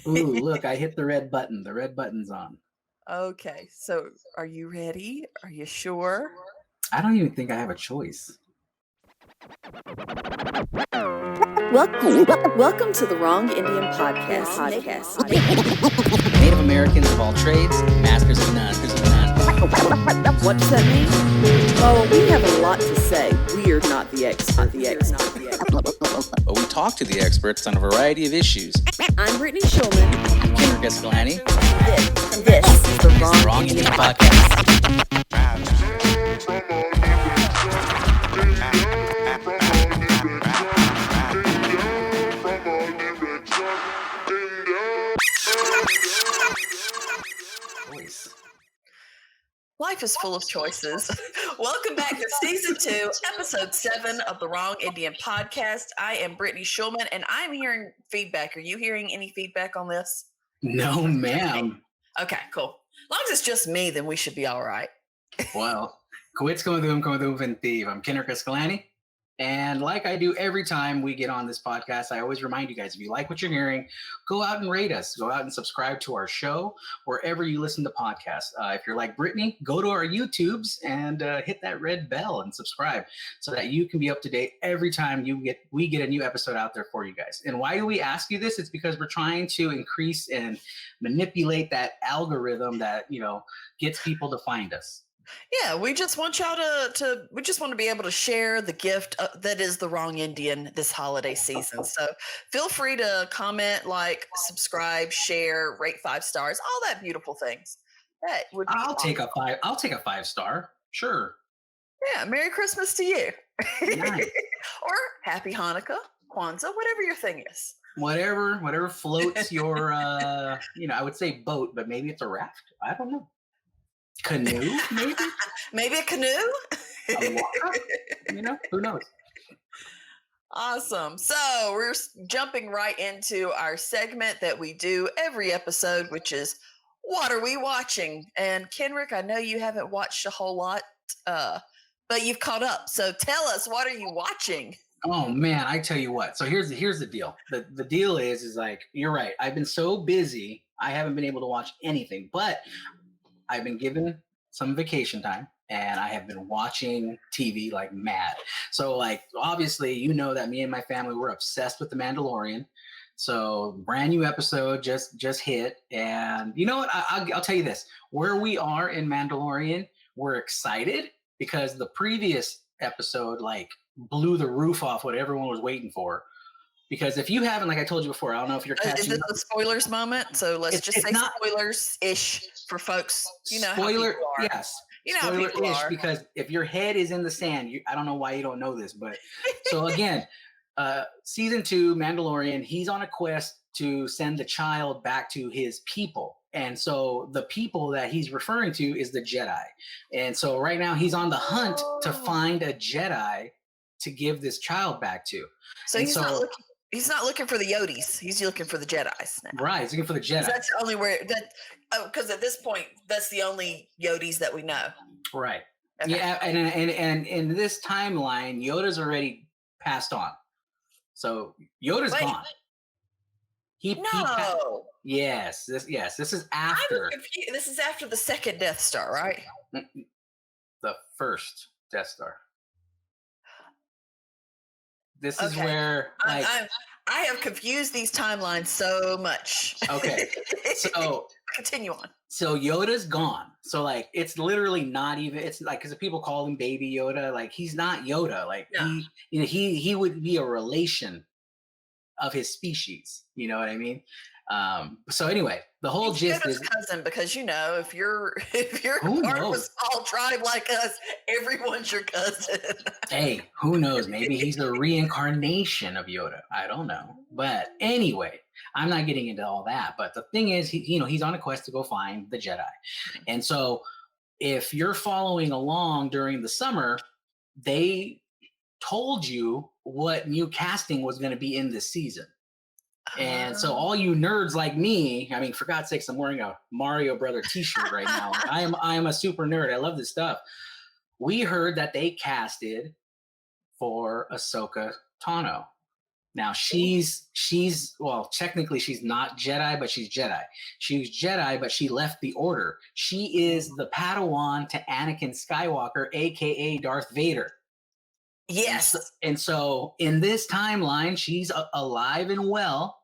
Ooh, look, I hit the red button. The red button's on. Okay, so are you ready? Are you sure? I don't even think I have a choice. Welcome to the Wrong Indian Podcast. Native Americans of all trades, masters of none. What does that mean? Oh, we have a lot to say. We're not the expert. But we talk to the experts on a variety of issues. I'm Brittany Schulman. Kenrick Escalante. This is the Wrong Indian Podcast. Life is full of choices. Welcome back to Season 2, Episode 7 of the Wrong Indian Podcast. I am Brittany Schulman, and I'm hearing feedback. Are you hearing any feedback on this? No, ma'am. Okay, cool. As long as it's just me, then we should be all right. Well, quits como ventive. I'm Kenrick Escalante. And like I do every time we get on this podcast, I always remind you guys, if you like what you're hearing, go out and rate us. Go out and subscribe to our show wherever you listen to podcasts. If you're like Brittany, go to our YouTubes and hit that red bell and subscribe so that you can be up to date every time we get a new episode out there for you guys. And why do we ask you this? It's because we're trying to increase and manipulate that algorithm that, gets people to find us. Yeah, we just want y'all we just want to be able to share the gift that is the Wrong Indian this holiday season. So feel free to comment, like, subscribe, share, rate 5 stars, all that beautiful things. That would be I'll take a 5-star. Sure. Yeah, Merry Christmas to you. Nice. Or Happy Hanukkah, Kwanzaa, whatever your thing is. Whatever floats your I would say boat, but maybe it's a raft. I don't know. Canoe, maybe? Maybe a canoe? A walker? Who knows? Awesome. So we're jumping right into our segment that we do every episode, which is What Are We Watching? And Kenrick, I know you haven't watched a whole lot, but you've caught up. So tell us, what are you watching? Oh man, I tell you what. So here's the deal. The deal is like, you're right. I've been so busy, I haven't been able to watch anything, but I've been given some vacation time and I have been watching TV like mad. So like, obviously, you know that me and my family, we're obsessed with The Mandalorian. So brand new episode just hit. And you know what? I'll tell you this, where we are in Mandalorian, we're excited because the previous episode like blew the roof off what everyone was waiting for. Because if you haven't, like I told you before, I don't know if you're catching. Is this a spoilers moment? So let's just say spoilers-ish for folks. You know spoiler, how people are. Yes. You know how people are. Because if your head is in the sand, I don't know why you don't know this, but so again, season 2, Mandalorian, he's on a quest to send the child back to his people. And so the people that he's referring to is the Jedi. And so right now he's on the hunt to find a Jedi to give this child back to. So he's not looking for the Yodis. He's looking for the Jedis now. Right, he's looking for the Jedi. That's the only because at this point, that's the only Yodis that we know. Right. Okay. Yeah, and in this timeline, Yoda's already passed on. So Yoda's gone. Yes, this is after. This is after the second Death Star, right? The first Death Star. This is where I have confused these timelines so much. Okay. So continue on. So Yoda's gone. So like it's literally not even, it's like, because people call him Baby Yoda, like he's not Yoda. Like he would be a relation of his species. You know what I mean? So anyway, the whole gist is cousin, because if you're part of a small tribe like us, everyone's your cousin. Hey, who knows? Maybe he's a reincarnation of Yoda. I don't know. But anyway, I'm not getting into all that. But the thing is, he's on a quest to go find the Jedi. And so if you're following along during the summer, they told you what new casting was going to be in this season. And so all you nerds like me, I mean, for God's sakes, I'm wearing a Mario Brother t-shirt right now. I am a super nerd. I love this stuff. We heard that they casted for Ahsoka Tano. Now she's well, technically she's not Jedi, but she's Jedi. She was Jedi, but she left the Order. She is the Padawan to Anakin Skywalker, aka Darth Vader. Yes. And so in this timeline, she's alive and well.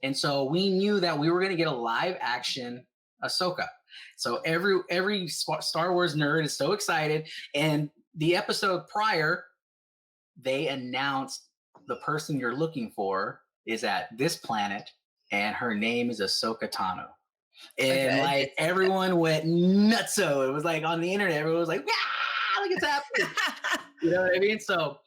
And so we knew that we were going to get a live action Ahsoka. So every Star Wars nerd is so excited. And the episode prior, they announced the person you're looking for is at this planet, and her name is Ahsoka Tano. And like everyone went nutso. It was like on the internet, everyone was like, "Yeah, look, it's happening." You know what I mean? So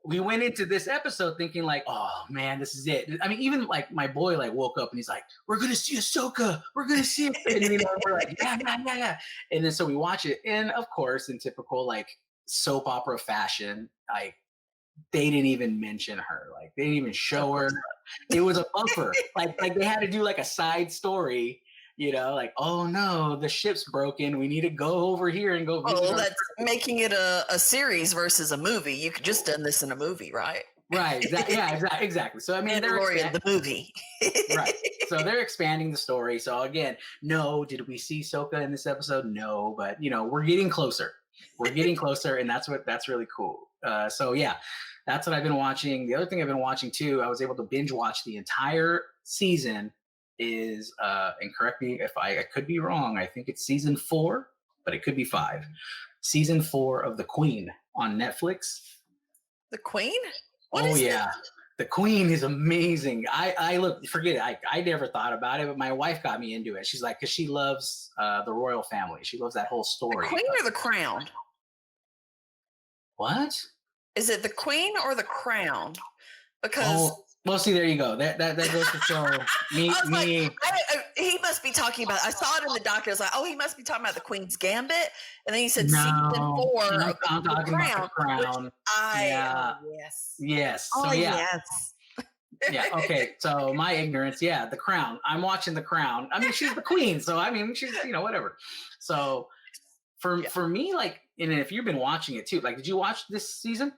we went into this episode thinking like, "Oh man, this is it." I mean, even like my boy like woke up and he's like, "We're gonna see Ahsoka. We're gonna see it." And you know, we're like, "Yeah." And then so we watch it, and of course, in typical like soap opera fashion, like they didn't even mention her. Like they didn't even show her. It was a bumper. like they had to do like a side story, you know, like, "Oh no, the ship's broken. We need to go over here and go visit." Oh, that's making it a series versus a movie. You could just done this in a movie, right? Right. Exactly. So I mean, Mandalorian, the movie. Right. So they're expanding the story. So again, no, did we see Ahsoka in this episode? No, but you know, we're getting closer. And that's really cool. So yeah, that's what I've been watching. The other thing I've been watching too, I was able to binge watch the entire season is, and correct me if I could be wrong, I think it's season 4, but it could be 5. Season 4 of The Queen on Netflix. The Queen? The Queen is amazing. I look, forget it. I never thought about it, but my wife got me into it. She's like, because she loves the royal family. She loves that whole story. The Queen or the Crown? What? Is it the Queen or the Crown? Because well, see, there you go. That goes to show me. He must be talking about. I saw it in the document. I was like, oh, he must be talking about the Queen's Gambit. And then he said season 4 of I'm talking about the Crown. Yes. Oh, so, yes. Yeah. Okay. So my ignorance. Yeah. The Crown. I'm watching The Crown. I mean, she's the Queen. So I mean, she's whatever. So for me, like, and if you've been watching it too, like, did you watch this season?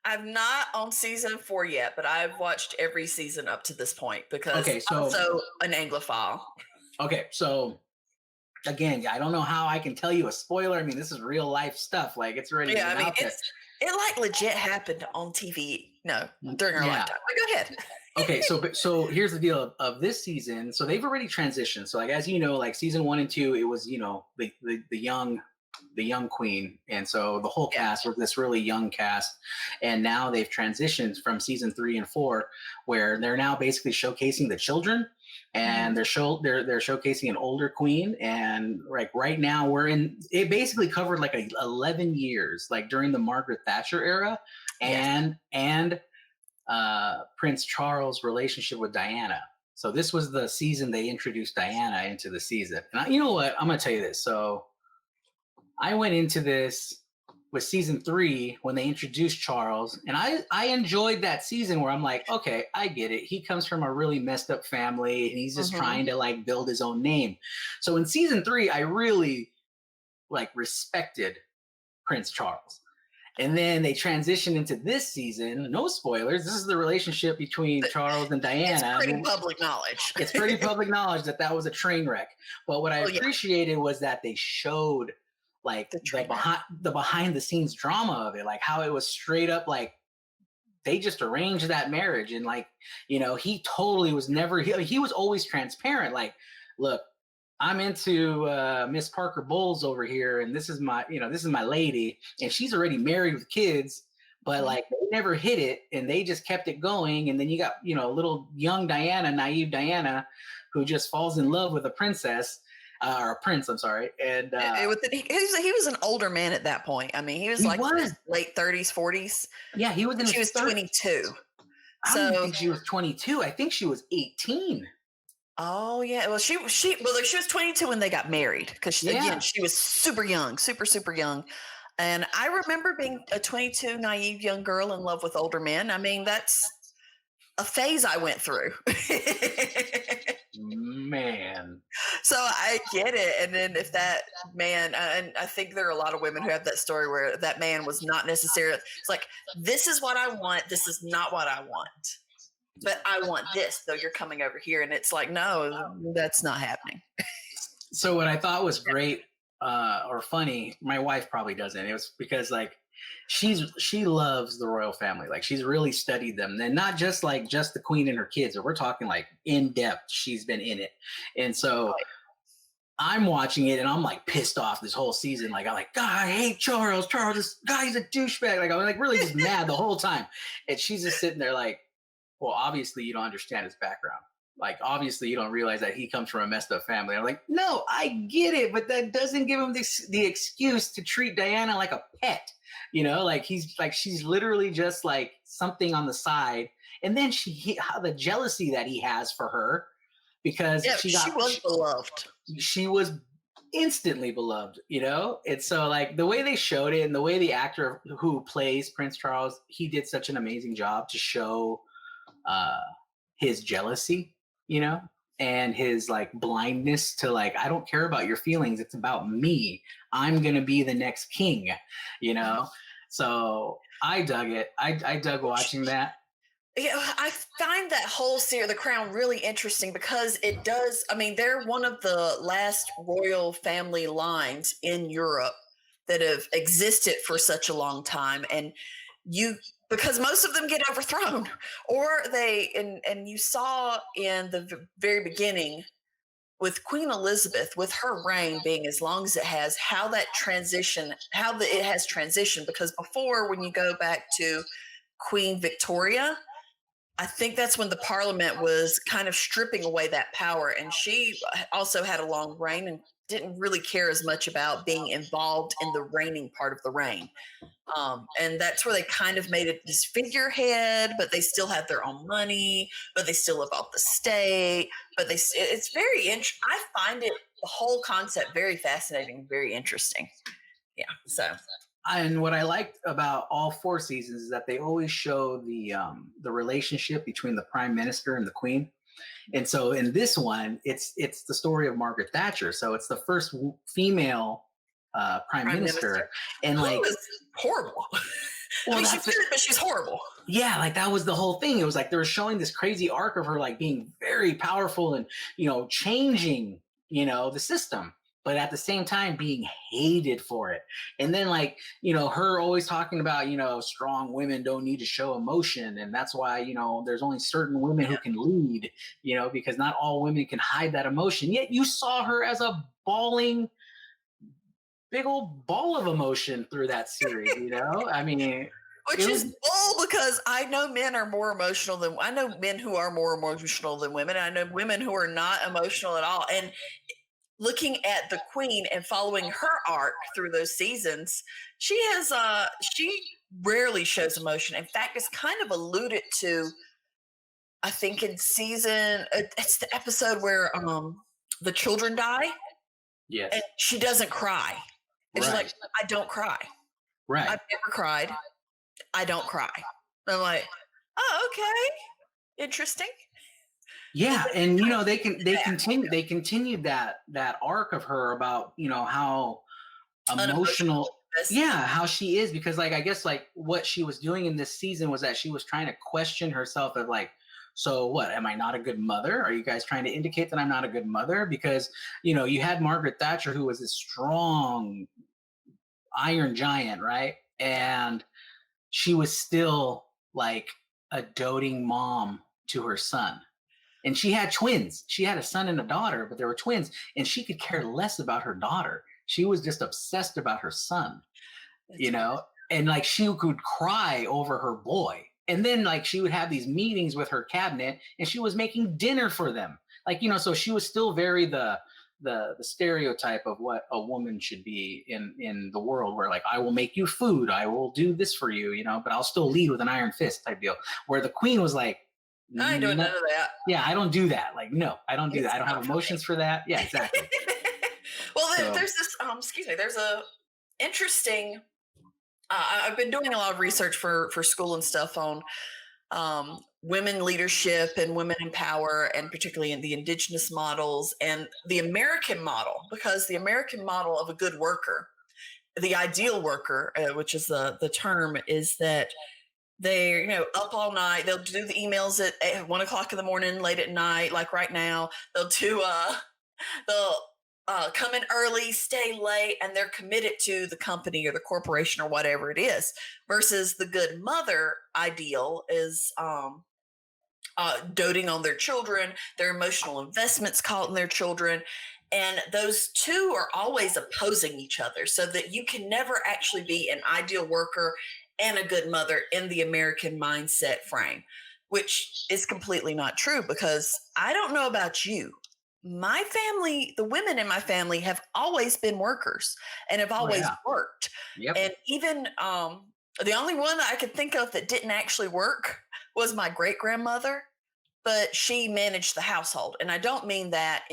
I'm not on season 4 yet, but I've watched every season up to this point because I'm also an Anglophile. Okay, so again, I don't know how I can tell you a spoiler. I mean, this is real life stuff. Like it's already out there. It like legit happened on TV. No, during our lifetime. But go ahead. Okay, so here's the deal of this season. So they've already transitioned. So like as you know, like season 1 and 2, it was the young queen, and so the whole cast was this really young cast, and now they've transitioned from season 3 and 4 where they're now basically showcasing the children, and they're showcasing an older queen, and like right now we're in it basically covered like 11 years, like during the Margaret Thatcher era, and Prince Charles' relationship with Diana. So this was the season they introduced Diana into the season. And you know what, I'm gonna tell you this. So I went into this with season 3 when they introduced Charles, and I enjoyed that season where I'm like, okay, I get it. He comes from a really messed up family, and he's just trying to like build his own name. So in season 3, I really like respected Prince Charles. And then they transitioned into this season. No spoilers. This is the relationship between Charles and Diana. It's pretty public knowledge. It's pretty public knowledge that was a train wreck. But what I appreciated was that they showed like the behind the scenes drama of it, like how it was straight up like they just arranged that marriage, and like, you know, he totally was never he was always transparent, like, look, I'm into Miss Parker Bowles over here, and this is my lady, and she's already married with kids, but like they never hit it, and they just kept it going. And then you got, you know, little young Diana, naive Diana, who just falls in love with a princess. Or a prince, I'm sorry. And he was an older man at that point. I mean, he was late 30s, 40s. Yeah, he was. She was 22. I don't think she was 22. I think she was 18. Oh yeah. Well, she was 22 when they got married, because again, she was super young, super young. And I remember being a 22 naive young girl in love with older men. I mean, that's a phase I went through. Man. So I get it. And then if that man, and I think there are a lot of women who have that story where that man was not necessarily, it's like, this is what I want, this is not what I want. but I want this, though you're coming over here. And it's like, no, that's not happening. So what I thought was great or funny, my wife probably doesn't. It was because like she loves the royal family. Like she's really studied them, and not just like just the queen and her kids. We're talking like in depth. She's been in it, and so I'm watching it and I'm like pissed off this whole season. Like I'm like, God, I hate Charles. Charles, this guy's a douchebag. Like I'm like really just mad the whole time, and she's just sitting there like, well, obviously you don't understand his background. Like, obviously you don't realize that he comes from a messed up family. I'm like, no, I get it, but that doesn't give him the excuse to treat Diana like a pet. You know, like she's literally just like something on the side. And then how the jealousy that he has for her because she was beloved. She was instantly beloved, you know? And so like the way they showed it and the way the actor who plays Prince Charles, he did such an amazing job to show his jealousy, you know, and his like blindness to like, I don't care about your feelings. It's about me. I'm going to be the next king, you know? So I dug it. I dug watching that. Yeah, I find that whole series, The Crown, really interesting because it does. I mean, they're one of the last royal family lines in Europe that have existed for such a long time. And because most of them get overthrown, or and you saw in the very beginning with Queen Elizabeth, with her reign being as long as it has, how it has transitioned. Because before, when you go back to Queen Victoria, I think that's when the Parliament was kind of stripping away that power, and she also had a long reign and didn't really care as much about being involved in the reigning part of the reign. And that's where they kind of made it this figurehead, but they still have their own money, but they still live off the state. But it's very interesting. I find the whole concept very fascinating, very interesting. Yeah. So. And what I liked about all 4 seasons is that they always show the relationship between the prime minister and the queen. And so in this one, it's the story of Margaret Thatcher. So it's the first female prime minister. And like, was horrible. Well, I mean, she's good, but she's horrible. Yeah, like that was the whole thing. It was like they were showing this crazy arc of her like being very powerful and, you know, changing, you know, the system, but at the same time being hated for it. And then like, you know, her always talking about, you know, strong women don't need to show emotion. And that's why, you know, there's only certain women who can lead, you know, because not all women can hide that emotion. Yet you saw her as a bawling, big old ball of emotion through that series, you know? I mean... Which is bull, because I know men are more emotional than... I know men who are more emotional than women. I know women who are not emotional at all. And looking at the Queen and following her arc through those seasons, she rarely shows emotion. In fact, it's kind of alluded to, I think in it's the episode where the children die. Yes. And she doesn't cry. And she's like, I don't cry. Right. I've never cried. I don't cry. I'm like, oh, okay. Interesting. Yeah, and you know, they continued that arc of her about, you know, how emotional how she is, because like I guess like what she was doing in this season was that she was trying to question herself of like, so what, am I not a good mother? Are you guys trying to indicate that I'm not a good mother? Because, you know, you had Margaret Thatcher, who was this strong iron giant, right? And she was still like a doting mom to her son. And she had twins. She had a son and a daughter, but they were twins. And she could care less about her daughter. She was just obsessed about her son, you know? And like she could cry over her boy. And then like she would have these meetings with her cabinet and she was making dinner for them. Like, you know, so she was still very the stereotype of what a woman should be in the world, where like, I will make you food. I will do this for you, you know, but I'll still lead with an iron fist type deal. Where the Queen was like, I don't know that. Yeah, I don't do that. Like, no, I don't do that. I don't have emotions for that. Yeah, exactly. Well, there's this, there's a interesting, I've been doing a lot of research for school and stuff on women leadership and women in power, and particularly in the indigenous models and the American model, because the American model of a good worker, the ideal worker, which is the term, is that they're, up all night. They'll do the emails at 1 o'clock in the morning, late at night. Like right now, they'll come in early, stay late, and they're committed to the company or the corporation or whatever it is. Versus the good mother ideal is doting on their children, their emotional investments caught in their children. And those two are always opposing each other, so that you can never actually be an ideal worker and a good mother in the American mindset frame, which is completely not true, because I don't know about you. My family, the women in my family have always been workers and have always worked. Yep. And even the only one I could think of that didn't actually work was my great grandmother, but she managed the household. And I don't mean that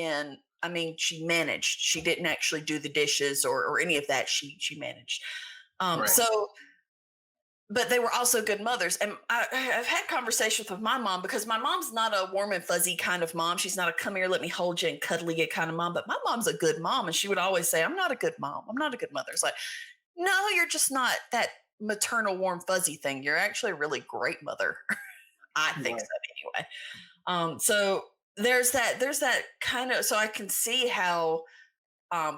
she managed. She didn't actually do the dishes or any of that. She managed. So, but they were also good mothers. And I've had conversations with my mom, because my mom's not a warm and fuzzy kind of mom. She's not a come here, let me hold you and cuddle you kind of mom. But my mom's a good mom. And she would always say, I'm not a good mom. I'm not a good mother. It's like, no, you're just not that maternal warm fuzzy thing. You're actually a really great mother. I think so anyway. So there's that kind of, so I can see how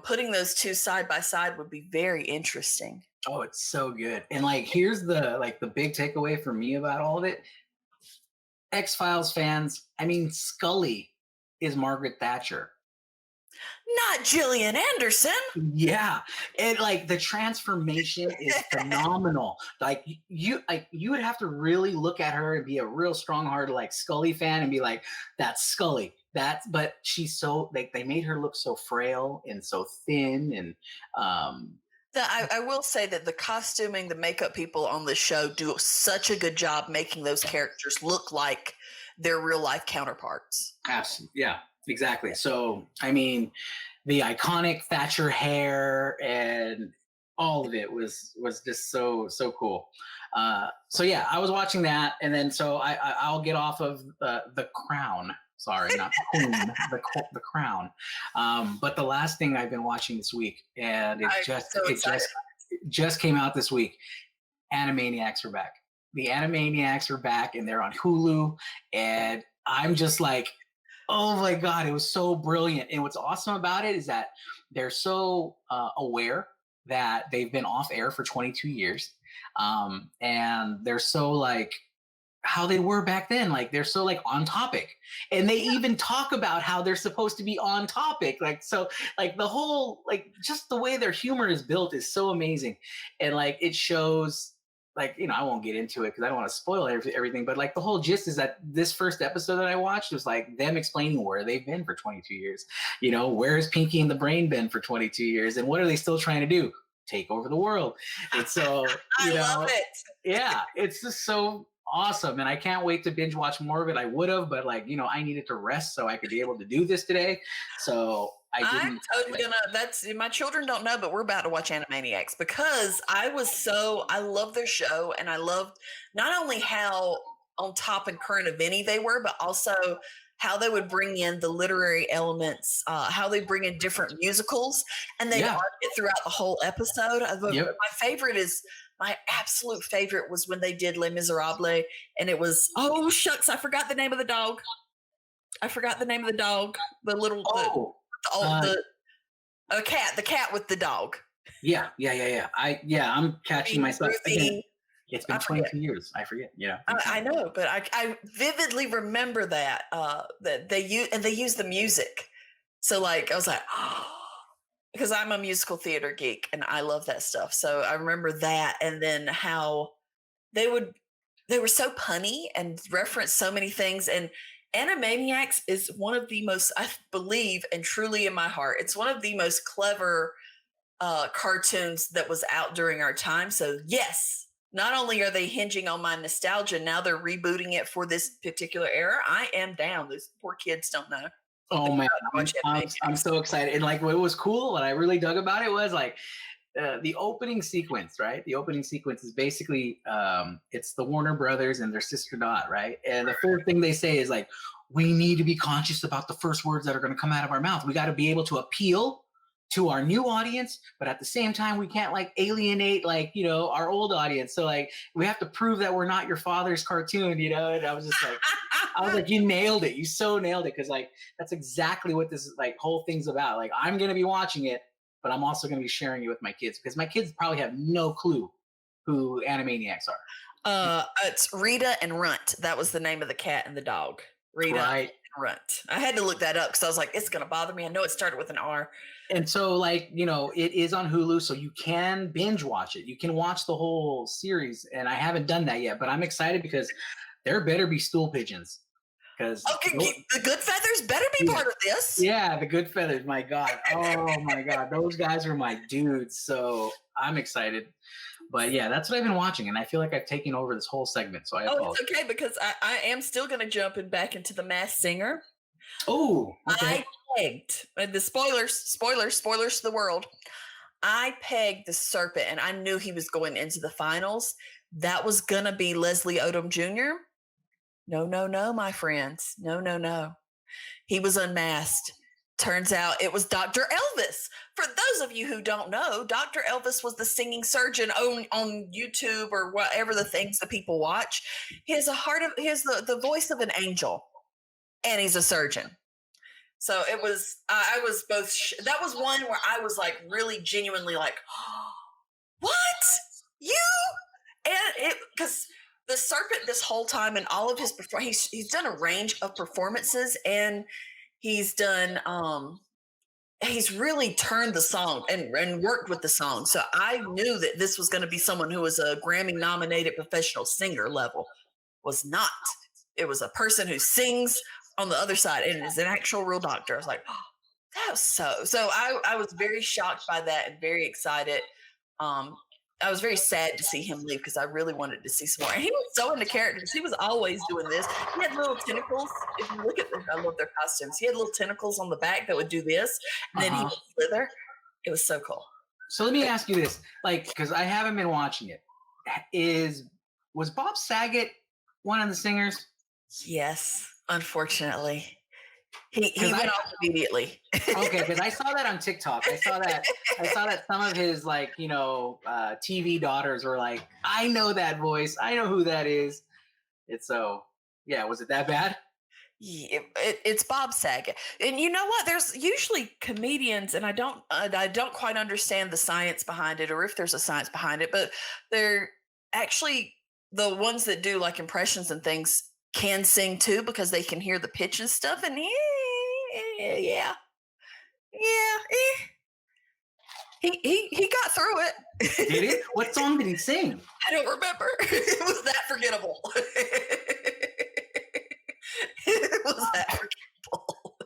putting those two side by side would be very interesting. Oh, it's so good. And like, here's the big takeaway for me about all of it. X-Files fans, Scully is Margaret Thatcher. Not Gillian Anderson. Yeah. And like the transformation is phenomenal. Like you would have to really look at her and be a real strong-hearted like Scully fan and be like, that's Scully. But she's so, like, they made her look so frail and so thin. And I will say that the costuming, the makeup people on the show do such a good job making those characters look like their real life counterparts. Absolutely. Yeah, exactly. So, the iconic Thatcher hair and all of it was just so cool. So yeah, I was watching that, and then so I'll get off of the Crown. Sorry, not the Queen, the Crown. But the last thing I've been watching this week, and it just came out this week. Animaniacs are back. The Animaniacs are back, and they're on Hulu, and I'm just like, oh my God, it was so brilliant. And what's awesome about it is that they're so aware that they've been off air for 22 years. And they're so like how they were back then. Like they're so like on topic, and they even talk about how they're supposed to be on topic. Like, so like the whole, like just the way their humor is built is so amazing. And like, it shows, like, I won't get into it because I don't want to spoil everything, but like the whole gist is that this first episode that I watched was like them explaining where they've been for 22 years. Where has Pinky and the Brain been for 22 years? And what are they still trying to do? Take over the world. And so, I love it. Yeah, it's just so awesome. And I can't wait to binge watch more of it. I would have, but like, I needed to rest so I could be able to do this today. So I'm totally my children don't know, but we're about to watch Animaniacs, because I love their show, and I loved not only how on top and current event they were, but also how they would bring in the literary elements, how they bring in different musicals, and they arc it throughout the whole episode. My absolute favorite was when they did Les Miserables, and it was, oh shucks, I forgot the name of the dog. The little the cat with the dog. Yeah. I'm catching myself. Again, it's been 22 years. I forget. I know, but I vividly remember that that they use the music. So like I was like, oh, because I'm a musical theater geek and I love that stuff. So I remember that, and then how they were so punny and reference so many things. And Animaniacs is one of the most, I believe, and truly in my heart, it's one of the most clever cartoons that was out during our time. So yes, not only are they hinging on my nostalgia, now they're rebooting it for this particular era. I am down. Those poor kids don't know. Oh man, I'm so excited. And like what was cool, what I really dug about it was like the opening sequence, right? The opening sequence is basically it's the Warner Brothers and their sister Dot, right? And the first thing they say is like, we need to be conscious about the first words that are going to come out of our mouth. We got to be able to appeal to our new audience, but at the same time, we can't like alienate like, you know, our old audience. So like, we have to prove that we're not your father's cartoon, you know? And I was just like, you nailed it. You so nailed it. Cause like, that's exactly what this like whole thing's about. Like, I'm going to be watching it, but I'm also going to be sharing it with my kids because my kids probably have no clue who Animaniacs are. It's Rita and Runt. That was the name of the cat and the dog. Rita and Runt. I had to look that up because I was like, it's going to bother me. I know it started with an R. And so, like, you know, it is on Hulu, so you can binge watch it. You can watch the whole series, and I haven't done that yet, but I'm excited because there better be stool pigeons. Because the Good Feathers better be part of this. Yeah, the Good Feathers. My God. Oh, my God. Those guys are my dudes. So I'm excited. But yeah, that's what I've been watching, and I feel like I've taken over this whole segment. So it's okay because I am still going to jump back into the Masked Singer. Oh, okay. I pegged the spoilers to the world. I pegged the serpent, and I knew he was going into the finals. That was going to be Leslie Odom Jr. No, my friends. No. He was unmasked. Turns out it was Dr. Elvis. For those of you who don't know, Dr. Elvis was the singing surgeon on YouTube or whatever the things that people watch. He has the voice of an angel, and he's a surgeon. So it was, I was both, that was one where I was like really genuinely like, what? You? And because the serpent this whole time and all of his, he's done a range of performances, and he's done, he's really turned the song and worked with the song. So I knew that this was going to be someone who was a Grammy nominated professional singer level. Was not. It was a person who sings on the other side and is an actual real doctor. I was like, oh, that was so I was very shocked by that and very excited. I was very sad to see him leave because I really wanted to see some more. And he was so into characters. He was always doing this. He had little tentacles. If you look at them, I love their costumes. He had little tentacles on the back that would do this, and then he would slither. It was so cool. So let me ask you this, like, because I haven't been watching it. Was Bob Saget one of the singers? Yes, unfortunately. He went off immediately. Okay, because I saw that on TikTok. I saw that some of his like, you know, TV daughters were like, I know that voice. I know who that is. It's so, yeah, was it that bad? Yeah, it's Bob Saget. And you know what? There's usually comedians, and I don't quite understand the science behind it, or if there's a science behind it, but they're actually the ones that do like impressions and things can sing too, because they can hear the pitch and stuff. And yeah. He got through it. Did it? What song did he sing? I don't remember. It was that forgettable. It was that forgettable.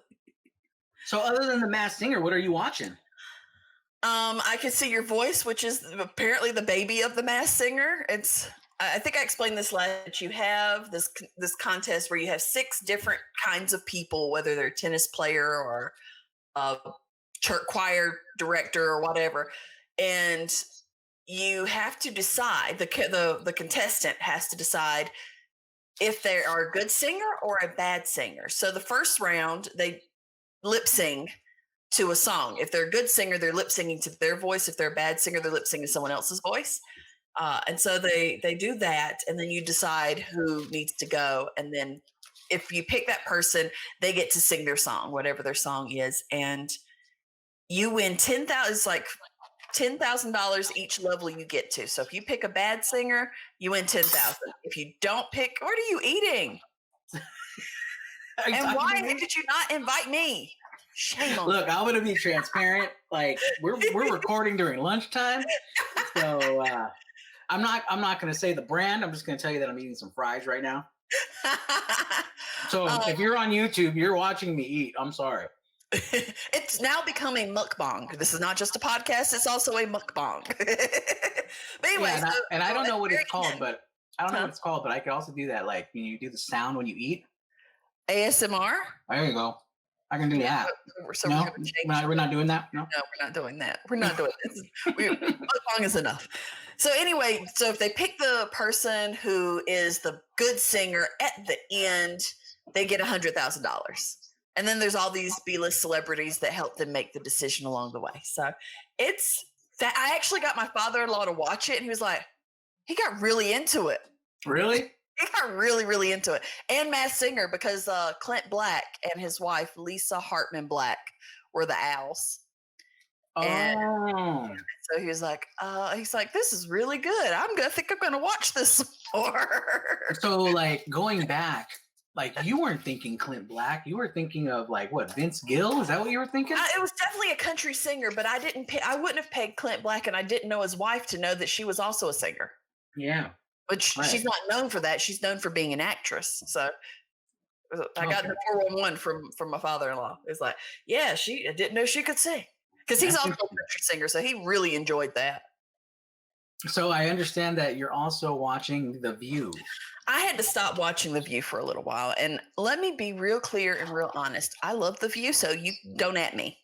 So other than The Masked Singer, what are you watching? I Can See Your Voice, which is apparently the baby of The Masked Singer. I think I explained this last, that you have this contest where you have 6 different kinds of people, whether they're a tennis player or a church choir director or whatever. And you have to decide, the contestant has to decide if they are a good singer or a bad singer. So the first round, they lip sing to a song. If they're a good singer, they're lip singing to their voice. If they're a bad singer, they're lip singing to someone else's voice. And so they do that, and then you decide who needs to go. And then if you pick that person, they get to sing their song, whatever their song is. And you win $10,000. It's like $10,000 each level you get to. So if you pick a bad singer, you win $10,000. If you don't pick, what are you eating? And why did you not invite me? Shame on Look, I'm going to be transparent. Like we're recording during lunchtime. So I'm not going to say the brand. I'm just going to tell you that I'm eating some fries right now. So if you're on YouTube, you're watching me eat. I'm sorry. It's now becoming mukbang. This is not just a podcast; it's also a mukbang. But anyway, yeah, I don't know what it's called, but I could also do that. Like you do the sound when you eat. ASMR. There you go. I can do that. We're not doing that. No, we're not doing that. We're not doing this. Mukbang is enough. So anyway, so if they pick the person who is the good singer at the end, they get $100,000. And then there's all these B-list celebrities that help them make the decision along the way. So it's that I actually got my father-in-law to watch it, and he was like, he got really into it. Really? He got really, really into it. And Masked Singer, because Clint Black and his wife, Lisa Hartman Black, were the owls. And so he was like, this is really good. I think I'm gonna watch this more. So like going back, like you weren't thinking Clint Black, you were thinking of like what, Vince Gill? Is that what you were thinking? It was definitely a country singer, but I wouldn't have pegged Clint Black, and I didn't know his wife to know that she was also a singer. Yeah. But she's not known for that. She's known for being an actress. So I got her 411 from my father-in-law. It's like, yeah, I didn't know she could sing. Because he's also a country singer, so he really enjoyed that. So I understand that you're also watching The View. I had to stop watching The View for a little while. And let me be real clear and real honest. I love The View, so you don't at me.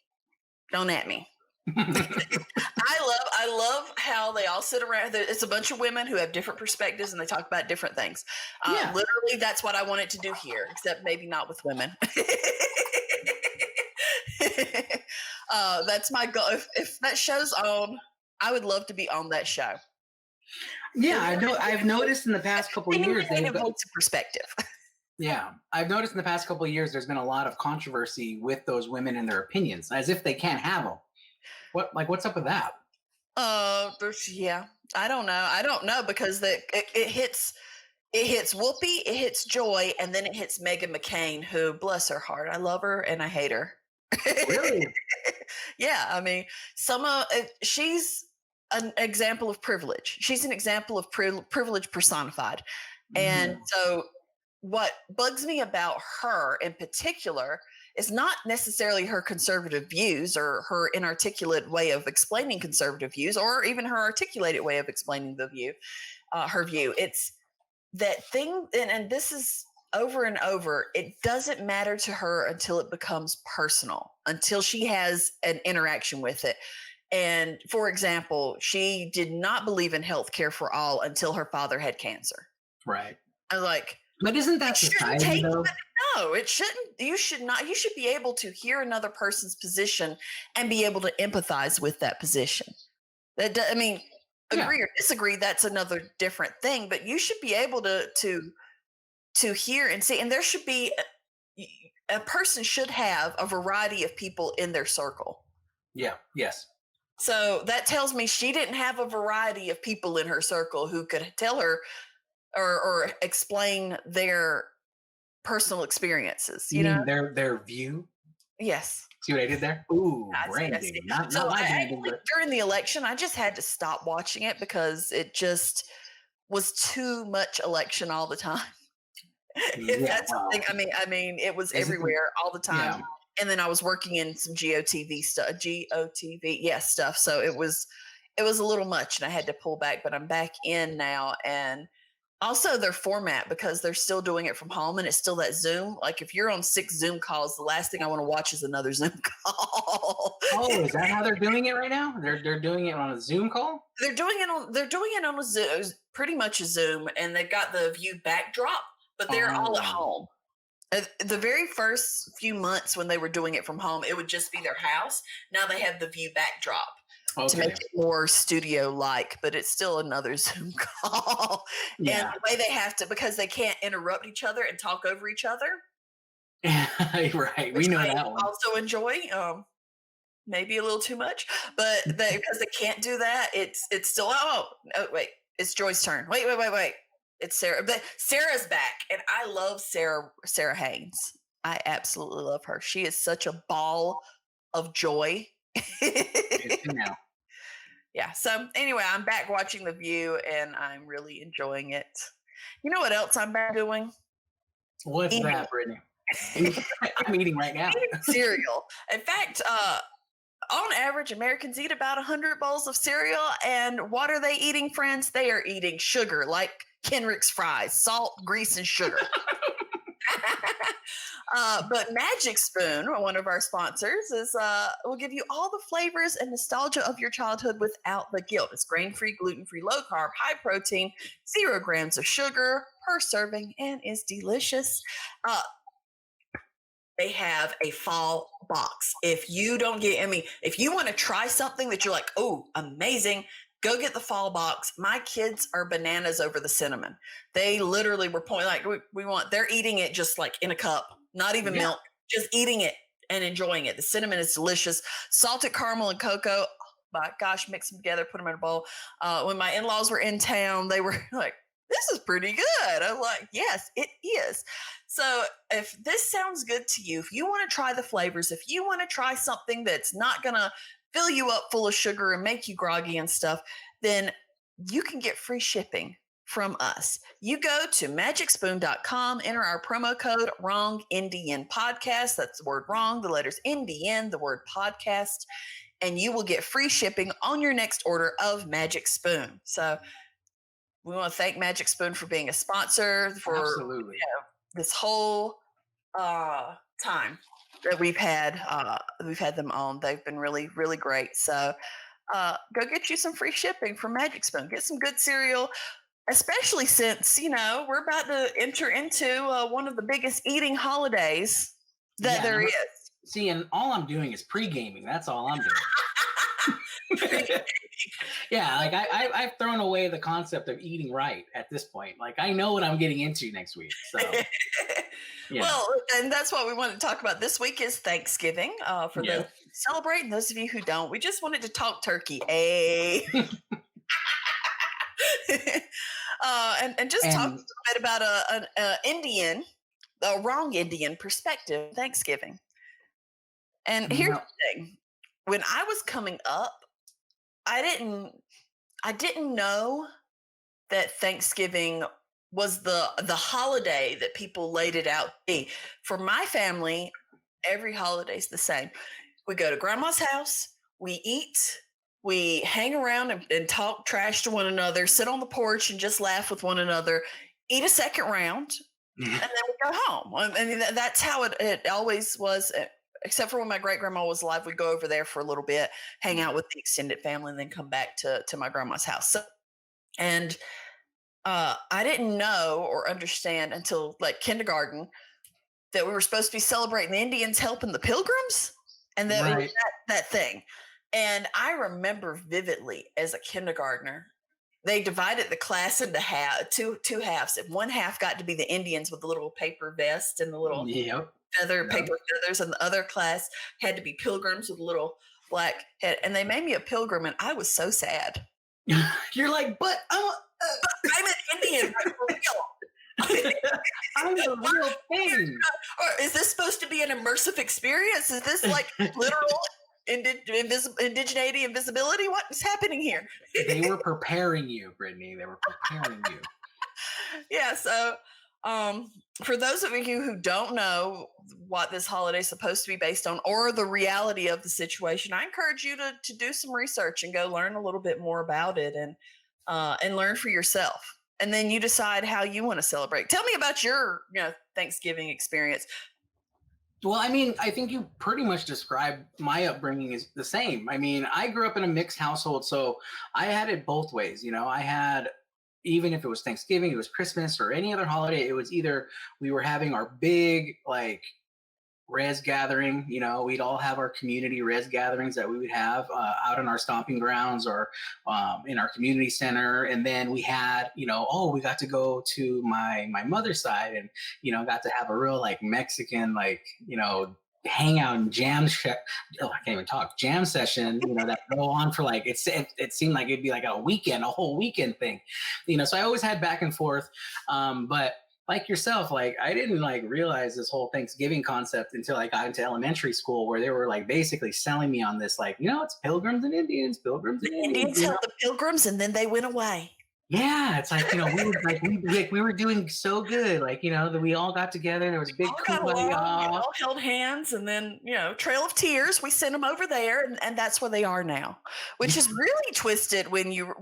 Don't at me. I love how they all sit around. It's a bunch of women who have different perspectives and they talk about different things. Literally, that's what I wanted to do here, except maybe not with women. That's my goal. If that show's on, I would love to be on that show. Yeah, I've noticed in the past couple of years. Perspective. Yeah, I've noticed in the past couple of years there's been a lot of controversy with those women and their opinions, as if they can't have them. What's up with that? Yeah, I don't know because it hits Whoopi, it hits Joy, and then it hits Meghan McCain, who, bless her heart, I love her and I hate her. Really? Yeah, I mean, she's an example of privilege. She's an example of privilege personified. And so what bugs me about her in particular is not necessarily her conservative views or her inarticulate way of explaining conservative views, or even her articulated way of explaining her view. It's that thing, and this is over and over, it doesn't matter to her until it becomes personal, until she has an interaction with it. And for example, she did not believe in healthcare for all until her father had cancer. Right. I was like, but isn't that society though? No, it shouldn't. You should not. You should be able to hear another person's position and be able to empathize with that position. Agree or disagree, that's another different thing. But you should be able to hear and see. And there should be a person should have a variety of people in their circle. Yeah. Yes. So that tells me she didn't have a variety of people in her circle who could tell her or explain their personal experiences, you know, their view. Yes. See what I did there? Ooh, branding. During the election, I just had to stop watching it because it just was too much election all the time. Something. I mean, it was everywhere all the time. Yeah. And then I was working in some GOTV stuff. So it was a little much, and I had to pull back. But I'm back in now, and also their format, because they're still doing it from home, and it's still that Zoom. Like if you're on 6 Zoom calls, the last thing I want to watch is another Zoom call. Oh, is that how they're doing it right now? They're doing it on a Zoom call? They're doing it on a Zoom, pretty much a Zoom, and they've got the view backdrop, but they're all at home. The very first few months when they were doing it from home, it would just be their house. Now they have the view backdrop. Okay. To make it more studio-like, but it's still another Zoom call. Yeah. And the way they have to, because they can't interrupt each other and talk over each other. Right, we know that one. Also enjoy, maybe a little too much, but because they can't do that, it's still. Oh wait, it's Joy's turn. Wait. It's Sarah. But Sarah's back, and I love Sarah Haynes. I absolutely love her. She is such a ball of joy. Yeah. So anyway, I'm back watching The View, and I'm really enjoying it. You know what else I'm back doing? What's that, Brittany? I'm eating right now. Cereal. In fact, on average, Americans eat about 100 bowls of cereal, and what are they eating, friends? They are eating sugar, like Kenrick's fries, salt, grease, and sugar. But Magic Spoon, one of our sponsors, will give you all the flavors and nostalgia of your childhood without the guilt. It's grain-free, gluten-free, low-carb, high-protein, 0 grams of sugar per serving, and is delicious. they have a fall box. If you don't get, if you want to try something that you're like, oh, amazing, go get the fall box. My kids are bananas over the cinnamon. They literally were pointing like, they're eating it just like in a cup, not even milk, just eating it and enjoying it. The cinnamon is delicious. Salted caramel and cocoa. Oh my gosh, mix them together, put them in a bowl. When my in-laws were in town, they were like, this is pretty good. I'm like, yes, it is. So if this sounds good to you, if you want to try the flavors, if you want to try something that's not going to fill you up full of sugar and make you groggy and stuff, then you can get free shipping from us. You go to magicspoon.com, enter our promo code wrong NDN podcast. That's the word wrong, the letters NDN, the word podcast, and you will get free shipping on your next order of Magic Spoon. So we want to thank Magic Spoon for being a sponsor for Absolutely. This whole time that we've had them on. They've been really, really great. So go get you some free shipping from Magic Spoon. Get some good cereal, especially since, we're about to enter into one of the biggest eating holidays that there is. See, and all I'm doing is pre-gaming. That's all I'm doing. Yeah, like I've thrown away the concept of eating right at this point. Like I know what I'm getting into next week. So, yeah. Well, and that's what we want to talk about this week is Thanksgiving. For those who celebrate and those of you who don't, we just wanted to talk turkey. And just talk a little bit about a wrong Indian perspective of Thanksgiving. And here's the thing. When I was coming up, I didn't know that Thanksgiving was the holiday that people laid it out to be. For my family, every holiday's the same. We go to grandma's house, we eat, we hang around and talk trash to one another, sit on the porch and just laugh with one another, eat a second round, and then we go home. I mean, that's how it always was. Except for when my great grandma was alive, we'd go over there for a little bit, hang out with the extended family, and then come back to my grandma's house. So, and I didn't know or understand until like kindergarten that we were supposed to be celebrating the Indians helping the Pilgrims, and that it was that thing. And I remember vividly as a kindergartner, they divided the class into two halves, and one half got to be the Indians with the little paper vest and the little paper feathers, and the other class had to be Pilgrims with a little black head. And they made me a pilgrim, and I was so sad. You're like, but I'm an Indian, like, for real. I'm the real thing. Or is this supposed to be an immersive experience? Is this like literal indigeneity, invisibility? What is happening here? They were preparing you, Brittany. They were preparing you. Yeah, so for those of you who don't know what this holiday is supposed to be based on or the reality of the situation, I encourage you to do some research and go learn a little bit more about it and learn for yourself. And then you decide how you want to celebrate. Tell me about your Thanksgiving experience. Well, I mean, I think you pretty much described my upbringing is the same. I mean, I grew up in a mixed household, so I had it both ways. I had, even if it was Thanksgiving, it was Christmas or any other holiday, it was either we were having our big like res gathering, we'd all have our community res gatherings that we would have out in our stomping grounds or in our community center. And then we had, we got to go to my mother's side and, got to have a real like Mexican, like, hangout and jam jam session, that go on for like, it seemed like it'd be like a whole weekend thing, so I always had back and forth. But like yourself, like I didn't like realize this whole Thanksgiving concept until I got into elementary school, where they were like basically selling me on this, like, it's Pilgrims and Indians, Pilgrims and Indians. Indians held the Pilgrims and then they went away. Yeah, it's like, we were doing so good, like, that we all got together. There was a big we all held hands, and then Trail of Tears. We sent them over there, and that's where they are now, which is really twisted when you.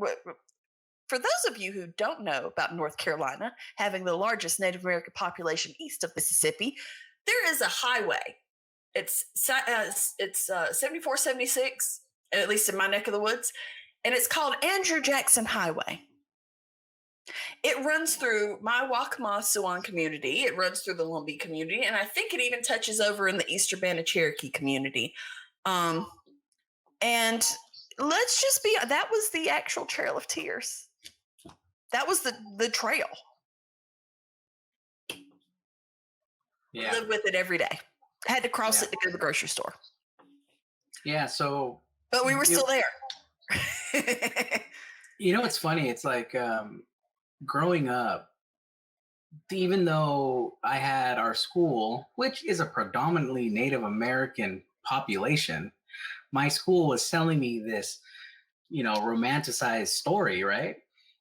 For those of you who don't know about North Carolina having the largest Native American population east of Mississippi, there is a highway. It's 7476, at least in my neck of the woods, and it's called Andrew Jackson Highway. It runs through my Waccamaw Siouan community. It runs through the Lumbee community, and I think it even touches over in the Eastern Band of Cherokee community. And let's just be, that was the actual Trail of Tears. That was the trail. Yeah. I live with it every day. I had to cross it to go to the grocery store. Yeah. So, but we were still there. You know, it's funny. It's like growing up, even though I had our school, which is a predominantly Native American population, my school was selling me this, you know, romanticized story, right?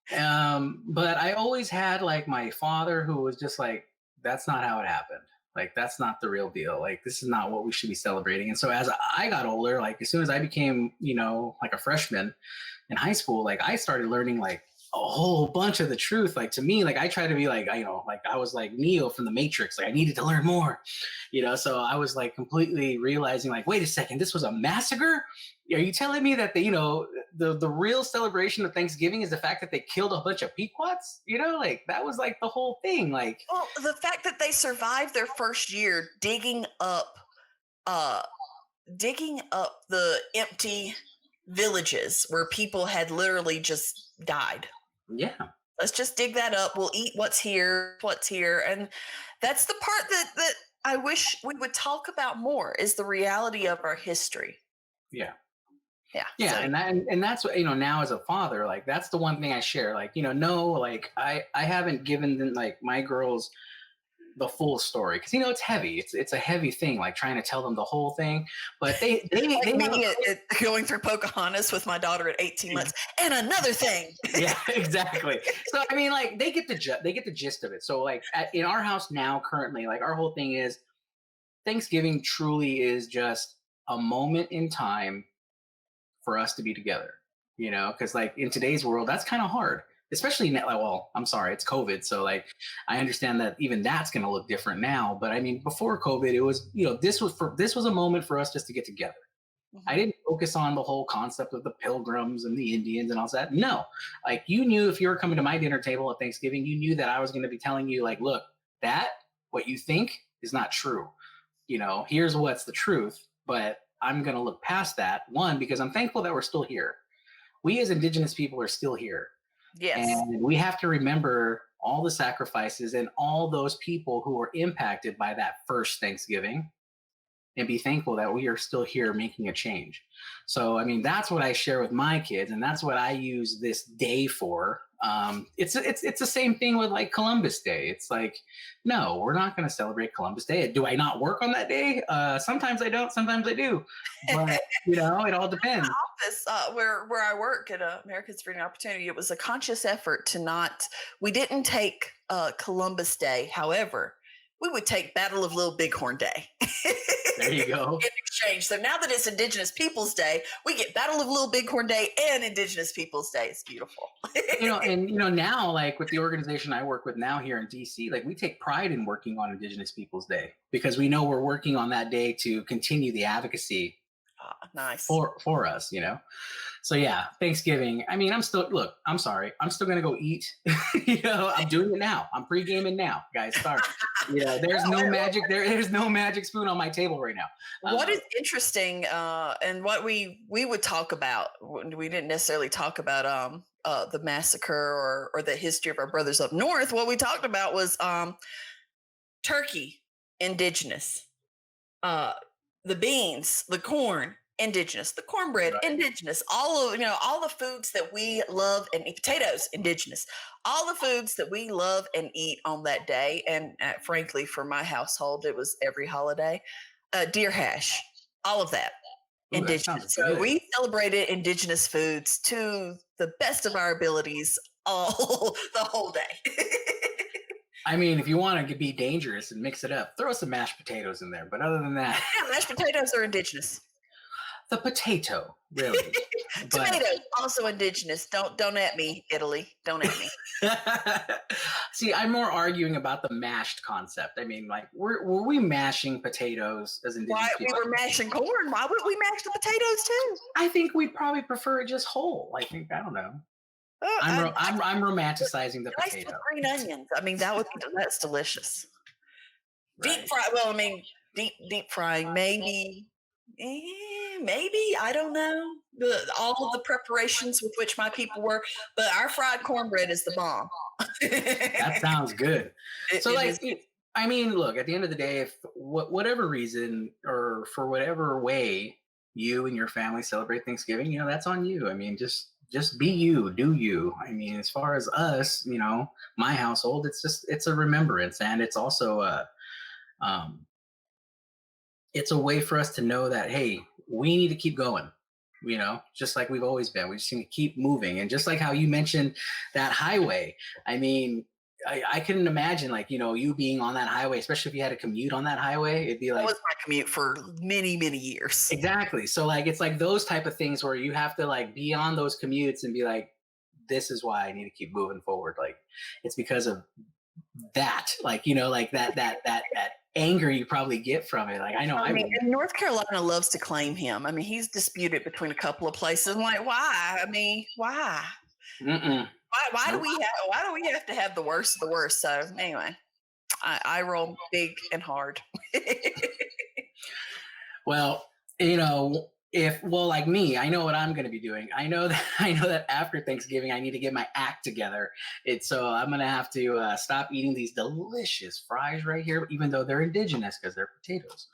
But I always had like my father who was just like, that's not how it happened. Like, that's not the real deal. Like, this is not what we should be celebrating. And so as I got older, like as soon as I became, you know, like a freshman in high school, like I started learning like a whole bunch of the truth. Like to me, like I tried to be like, you know, like I was like Neo from the Matrix. Like I needed to learn more, you know? So I was like completely realizing like, wait a second, this was a massacre? Are you telling me that you know, the real celebration of Thanksgiving is the fact that they killed a bunch of Pequots? You know, like that was like the whole thing. Like, well, the fact that they survived their first year digging up the empty villages where people had literally just died. yeah. Let's just dig that up. We'll eat what's here. And that's the part that I wish we would talk about more, is the reality of our history. Yeah. So, and that's what, you know, now as a father, like that's the one thing I share. Like, you know, no, like I haven't given them, like my girls, the full story, because you know it's heavy. It's a heavy thing, like trying to tell them the whole thing. But they going through Pocahontas with my daughter at 18 months, and another thing. Yeah, exactly. So I mean, like they get the gist of it. So like in our house now, currently, like our whole thing is Thanksgiving truly is just a moment in time for us to be together, you know, because like in today's world, that's kind of hard, especially now. Well, I'm sorry, it's COVID. So like, I understand that even that's going to look different now. But I mean, before COVID, it was, you know, this was a moment for us just to get together. Mm-hmm. I didn't focus on the whole concept of the Pilgrims and the Indians and all that. No, like you knew if you were coming to my dinner table at Thanksgiving, you knew that I was going to be telling you like, look, what you think is not true. You know, here's what's the truth. But I'm going to look past that, one, because I'm thankful that we're still here. We as Indigenous people are still here. Yes. And we have to remember all the sacrifices and all those people who were impacted by that first Thanksgiving, and be thankful that we are still here making a change. So, I mean, that's what I share with my kids, and that's what I use this day for. It's the same thing with like Columbus Day. It's like, no, we're not going to celebrate Columbus Day. Do I not work on that day? Sometimes I don't. Sometimes I do. But you know, it all depends. Office where I work at Americans for an Opportunity, it was a conscious effort to not. We didn't take Columbus Day. However, we would take Battle of Little Bighorn Day. There you go. In exchange. So now that it's Indigenous Peoples Day, we get Battle of Little Bighorn Day and Indigenous Peoples Day. It's beautiful. You know, and you know, now like with the organization I work with now here in DC, like we take pride in working on Indigenous Peoples Day because we know we're working on that day to continue the advocacy nice for us, you know. So yeah, Thanksgiving. I mean, I'm still gonna go eat. You know, I'm doing it now. I'm pre-gaming now, guys. Sorry. Yeah, there's no magic. There's no magic spoon on my table right now. What is interesting, and what we would talk about, we didn't necessarily talk about the massacre or the history of our brothers up north. What we talked about was turkey, Indigenous, the beans, the corn, Indigenous, the cornbread, right. Indigenous, all the foods that we love and eat, potatoes, Indigenous, all the foods that we love and eat on that day. And frankly, for my household, it was every holiday, deer hash, all of that. Ooh, Indigenous. So we celebrated Indigenous foods to the best of our abilities the whole day. I mean, if you want to be dangerous and mix it up, throw some mashed potatoes in there. But other than that, yeah, mashed potatoes are Indigenous. The potato, really. Tomatoes, also Indigenous. Don't at me, Italy. Don't at me. See, I'm more arguing about the mashed concept. I mean, like, were we mashing potatoes as Indigenous people? We were mashing corn. Why would we mash the potatoes too? I think we'd probably prefer it just whole. I don't know. I'm romanticizing the Nice with potato. green onions. I mean, that's delicious. Right. Deep fry. Well, I mean, deep frying. Maybe. Maybe, I don't know. All of the preparations with which my people were, but our fried cornbread is the bomb. That sounds good. So, It like, is. I mean, look, at the end of the day, if whatever reason or for whatever way you and your family celebrate Thanksgiving, that's on you. I mean, just be you, do you. I mean, as far as us, my household, it's a remembrance, and it's also um, it's a way for us to know that, hey, we need to keep going, just like we've always been. We just need to keep moving. And just like how you mentioned that highway, I mean, I couldn't imagine, like, you being on that highway, especially if you had a commute on that highway. It'd be That like, was my commute for many, many years. exactly. So, like, it's like those type of things where you have to, like, be on those commutes and be like, this is why I need to keep moving forward. Like, it's because of that, like, like that anger you probably get from it. Like, I know I mean, and North Carolina loves to claim him. I mean, he's disputed between a couple of places. I'm like, why? I mean, why? Mm-mm. Why do we have to have the worst of the worst? So anyway, I roll big and hard. Well, like me, I know what I'm going to be doing. I know that after Thanksgiving, I need to get my act together. So I'm going to have to stop eating these delicious fries right here, even though they're indigenous because they're potatoes.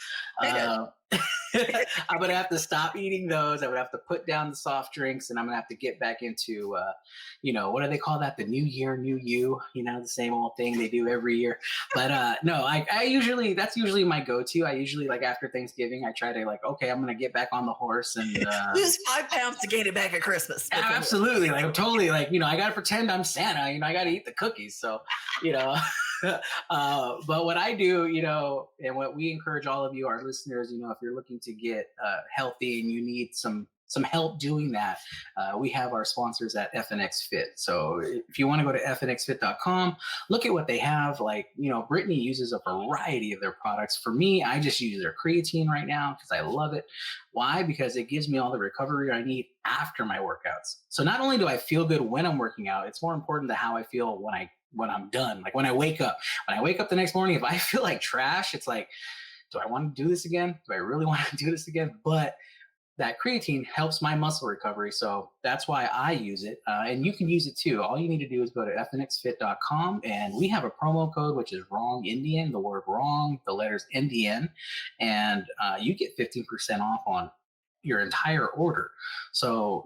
I'm going to have to stop eating those. I'm going to have to put down the soft drinks, and I'm going to have to get back into, what do they call that? The new year, new you, the same old thing they do every year. But no, that's usually my go-to. I usually, like, after Thanksgiving, I try to, like, okay, I'm going to get back on the horse and lose 5 pounds to gain it back at Christmas. Absolutely. Like, I'm totally, like, I got to pretend I'm Santa, I got to eat the cookies. So, but what I do, and what we encourage all of you, our listeners, if you're looking to get healthy and you need some help doing that, we have our sponsors at FNX Fit. So if you want to go to fnxfit.com, look at what they have. Like, Brittany uses a variety of their products. For me, I just use their creatine right now because I love it. Why? Because it gives me all the recovery I need after my workouts. So not only do I feel good when I'm working out, it's more important to how I feel when I'm done. Like, when I wake up the next morning, if I feel like trash, it's like, do I want to do this again? Do I really want to do this again? But that creatine helps my muscle recovery. So that's why I use it. And you can use it too. All you need to do is go to fnxfit.com, and we have a promo code, which is wrong Indian, the word wrong, the letters NDN, and you get 15% off on your entire order. So,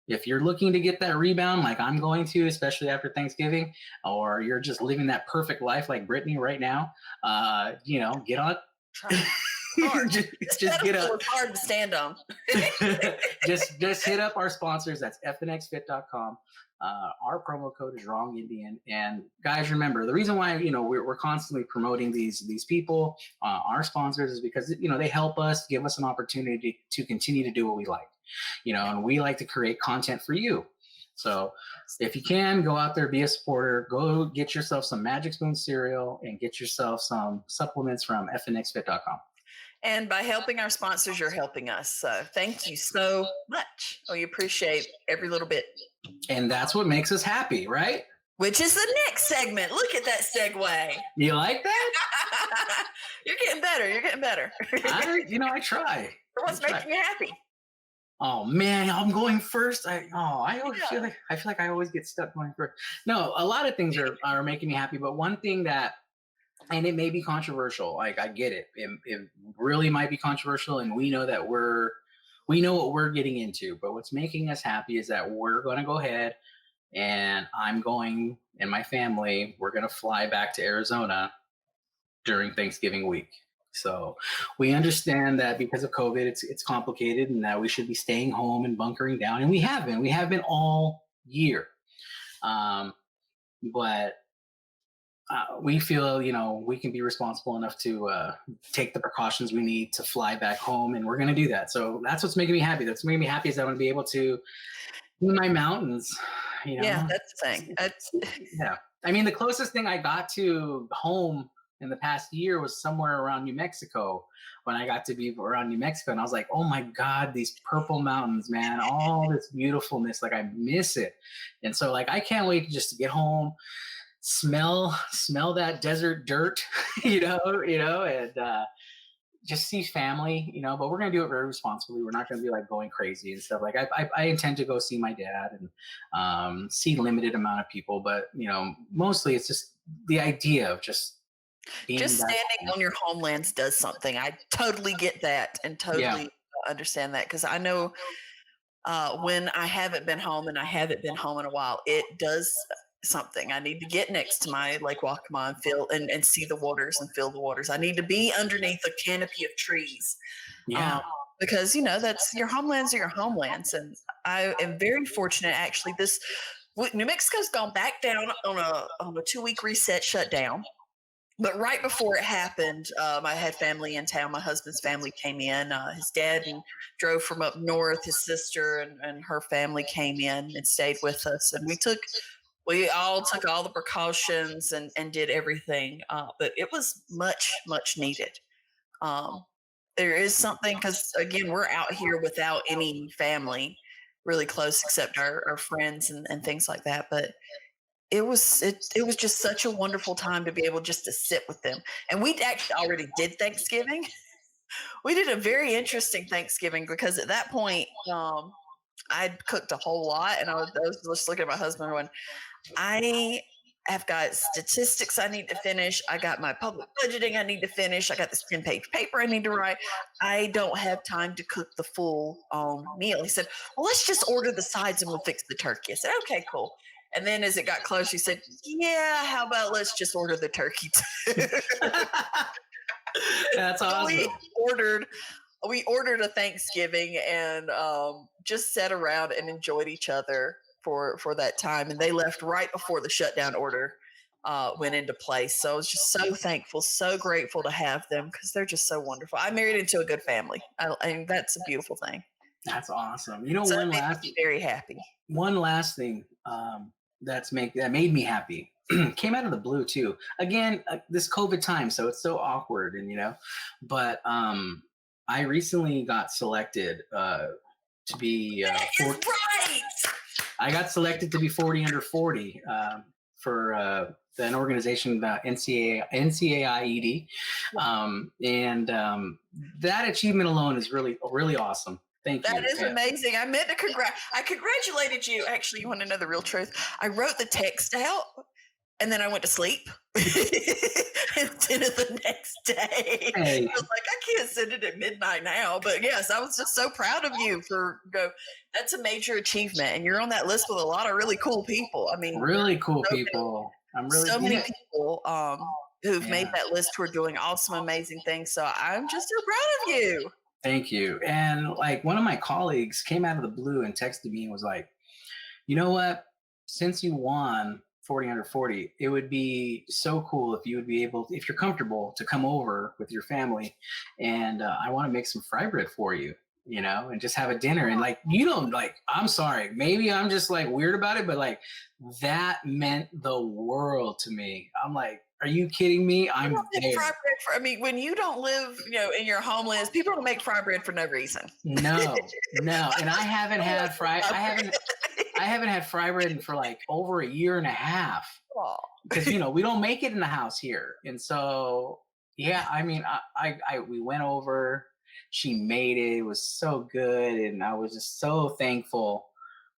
if you're looking to get that rebound, like I'm going to, especially after Thanksgiving, or you're just living that perfect life like Brittany right now, get on. just get up. It's hard to stand on. just hit up our sponsors. That's fnxfit.com. Our promo code is wrong Indian. And guys, remember, the reason why we're constantly promoting these people, our sponsors, is because they help us, give us an opportunity to continue to do what we like. And we like to create content for you. So if you can, go out there, be a supporter, go get yourself some Magic Spoon cereal and get yourself some supplements from fnxfit.com. And by helping our sponsors, you're helping us. So thank you so much. We appreciate every little bit. And that's what makes us happy, right? Which is the next segment. Look at that segue. You like that? You're getting better. I try. What's making you happy? Oh man, I'm going first. I feel like I always get stuck going first. No, a lot of things are making me happy, but one thing that, and it may be controversial, like I get it. It really might be controversial, and we know that we know what we're getting into, but what's making us happy is that we're going to go ahead, and and my family, we're going to fly back to Arizona during Thanksgiving week. So we understand that because of COVID, it's complicated, and that we should be staying home and bunkering down. And we have been all year. But we feel, we can be responsible enough to take the precautions we need to fly back home, and we're going to do that. So that's what's making me happy. That's making me happy is I'm going to be able to do my mountains. Yeah, that's the thing. Yeah. I mean, the closest thing I got to home in the past year was somewhere around New Mexico, when I got to be around New Mexico, and I was like, oh my God, these purple mountains, man, all this beautifulness, like I miss it. And so like I can't wait just to get home, smell that desert dirt, and just see family, but we're gonna do it very responsibly. We're not gonna be like going crazy and stuff. Like I intend to go see my dad and see limited amount of people, but mostly it's just the idea of just standing on your homelands does something. I totally get that and totally understand that, because I know when I haven't been home, and I haven't been home in a while, it does something. I need to get next to my Lake Waccamaw and feel and see the waters and feel the waters. I need to be underneath a canopy of trees. Because that's your homelands are your homelands. And I am very fortunate, actually. New Mexico's gone back down on a 2-week reset shutdown. But right before it happened, I had family in town. My husband's family came in. His dad drove from up north. His sister and her family came in and stayed with us. And we all took all the precautions and did everything. But it was much, much needed. There is something, because, again, we're out here without any family really close except our friends and things like that. But it was just such a wonderful time to be able just to sit with them. And we actually already did Thanksgiving. We did a very interesting Thanksgiving, because at that point, I'd cooked a whole lot, and I was just looking at my husband going, I have got statistics I need to finish. I got my public budgeting I need to finish. I got this 10-page paper I need to write. I don't have time to cook the full meal. He said, well, let's just order the sides and we'll fix the turkey. I said, okay, cool. And then as it got close, he said, yeah, how about let's just order the turkey too? That's awesome. We ordered a Thanksgiving and just sat around and enjoyed each other for that time. And they left right before the shutdown order went into place. So I was just so thankful, so grateful to have them, because they're just so wonderful. I married into a good family. I that's a beautiful thing. That's awesome. So very happy. One last thing that made me happy came out of the blue too. Again, this COVID time, so it's so awkward, and but I recently got selected to be. I got selected to be 40 under 40 for an organization, NCAIED, and that achievement alone is really, really awesome. Thank you. That is amazing. I meant to I congratulated you. Actually, you want to know the real truth? I wrote the text out, and then I went to sleep instead of the next day. Hey. I was like, I can't send it at midnight now. But yes, I was just so proud of you that's a major achievement. And you're on that list with a lot of really cool people. I mean, really cool people. Many people who've made that list who are doing awesome, amazing things. So I'm just so proud of you. Thank you. And like one of my colleagues came out of the blue and texted me and was like, you know what? Since you won 40 under 40, it would be so cool if you would be able, if you're comfortable, to come over with your family, and I want to make some fry bread for you, and just have a dinner. And like, I'm sorry, maybe I'm just like weird about it, but like that meant the world to me. I'm like, are you kidding me? I'm there. Fry bread when you don't live, in your homelands, people don't make fry bread for no reason. No. And I haven't had I haven't had fry bread for like over a year and a half, because we don't make it in the house here. And so we went over, she made it. It was so good, and I was just so thankful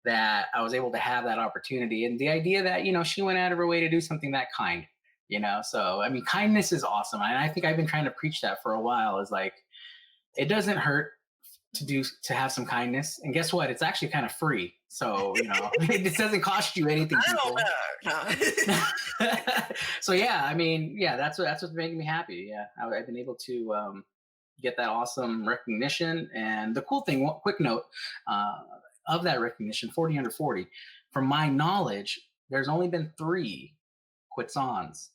that I was able to have that opportunity, and the idea that she went out of her way to do something that kind. So I mean, kindness is awesome, and I think I've been trying to preach that for a while. Is like, it doesn't hurt to have some kindness, and guess what? It's actually kind of free. So it doesn't cost you anything. I don't know. So that's what's making me happy. Yeah, I've been able to get that awesome recognition, and the cool thing. Quick note of that recognition, 40 under 40. From my knowledge, there's only been 3 Quitsons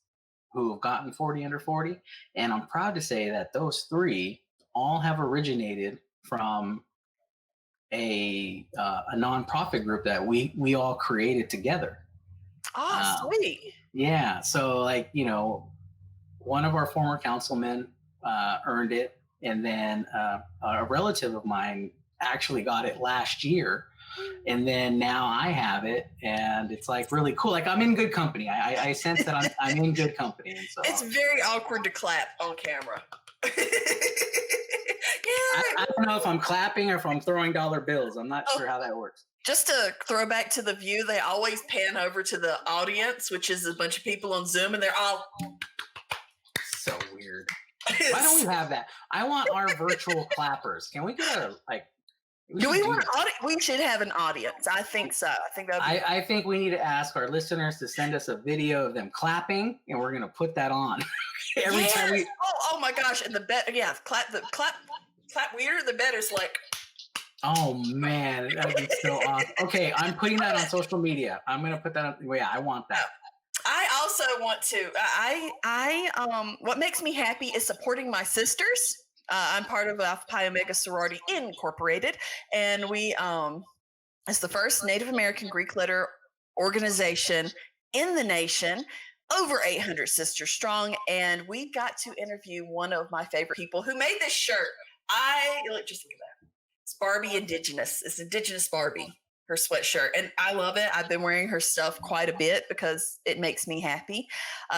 who have gotten 40 under 40, and I'm proud to say that those 3 all have originated from a nonprofit group that we all created together. Sweet. Yeah. So like, one of our former councilmen earned it, and then a relative of mine actually got it last year, and then now I have it, and it's like really cool. Like I'm in good company. I sense that I'm in good company, and so It's very awkward to clap on camera. I don't know if I'm clapping or if I'm throwing dollar bills. I'm not sure how that works. Just to throw back to the view, they always pan over to the audience, which is a bunch of people on Zoom, and they're all so weird. Why don't we have that? I want our virtual clappers. Can we get a like? Do we want an audience? We should have an audience. I think so. I think that. I think we need to ask our listeners to send us a video of them clapping, and we're gonna put that on every time we. Oh my gosh! And the clap weirder the better. It's like. Oh man, that'd be so awesome. Okay, I'm putting that on social media. I'm gonna put that on. Well, yeah, I want that. I also want to. What makes me happy is supporting my sisters. I'm part of Alpha Pi Omega Sorority Incorporated, and we it's the first Native American Greek letter organization in the nation, over 800 sisters strong, and we got to interview one of my favorite people who made this shirt. Just look at that. It's Barbie Indigenous. It's Indigenous Barbie, her sweatshirt, and I love it. I've been wearing her stuff quite a bit because it makes me happy.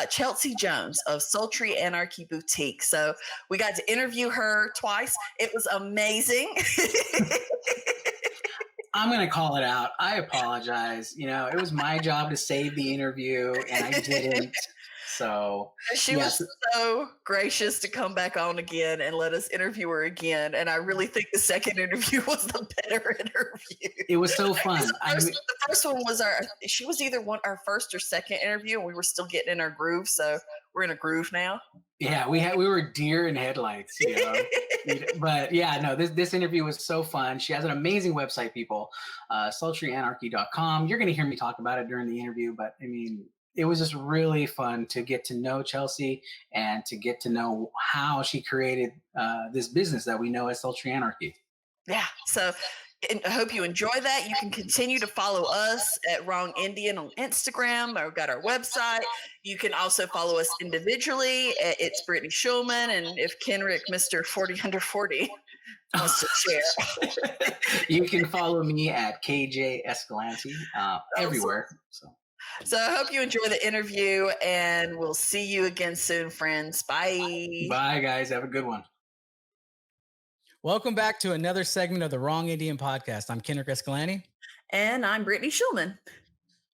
Chelsea Jones of Sultry Anarchy Boutique. So we got to interview her twice. It was amazing. I'm going to call it out. I apologize. It was my job to save the interview, and I didn't. So she was so gracious to come back on again and let us interview her again. And I really think the second interview was the better interview. It was so fun. The first one was she was either our first or second interview, and we were still getting in our groove. So we're in a groove now. Yeah, we were deer in headlights, But yeah, no, this interview was so fun. She has an amazing website, people, sultryanarchy.com. You're going to hear me talk about it during the interview, but I mean, it was just really fun to get to know Chelsea and to get to know how she created this business that we know as Sultry Anarchy. Yeah. So I hope you enjoy that. You can continue to follow us at Wrong Indian on Instagram. We've got our website. You can also follow us individually. It's Brittany Schulman. And if Kenrick, Mr. 40 under 40 wants to share. You can follow me at KJ Escalante everywhere. So I hope you enjoy the interview, and we'll see you again soon, friends. Bye. Bye, guys. Have a good one. Welcome back to another segment of the Wrong Indian Podcast. I'm Kenrick Escalante. And I'm Brittany Schulman.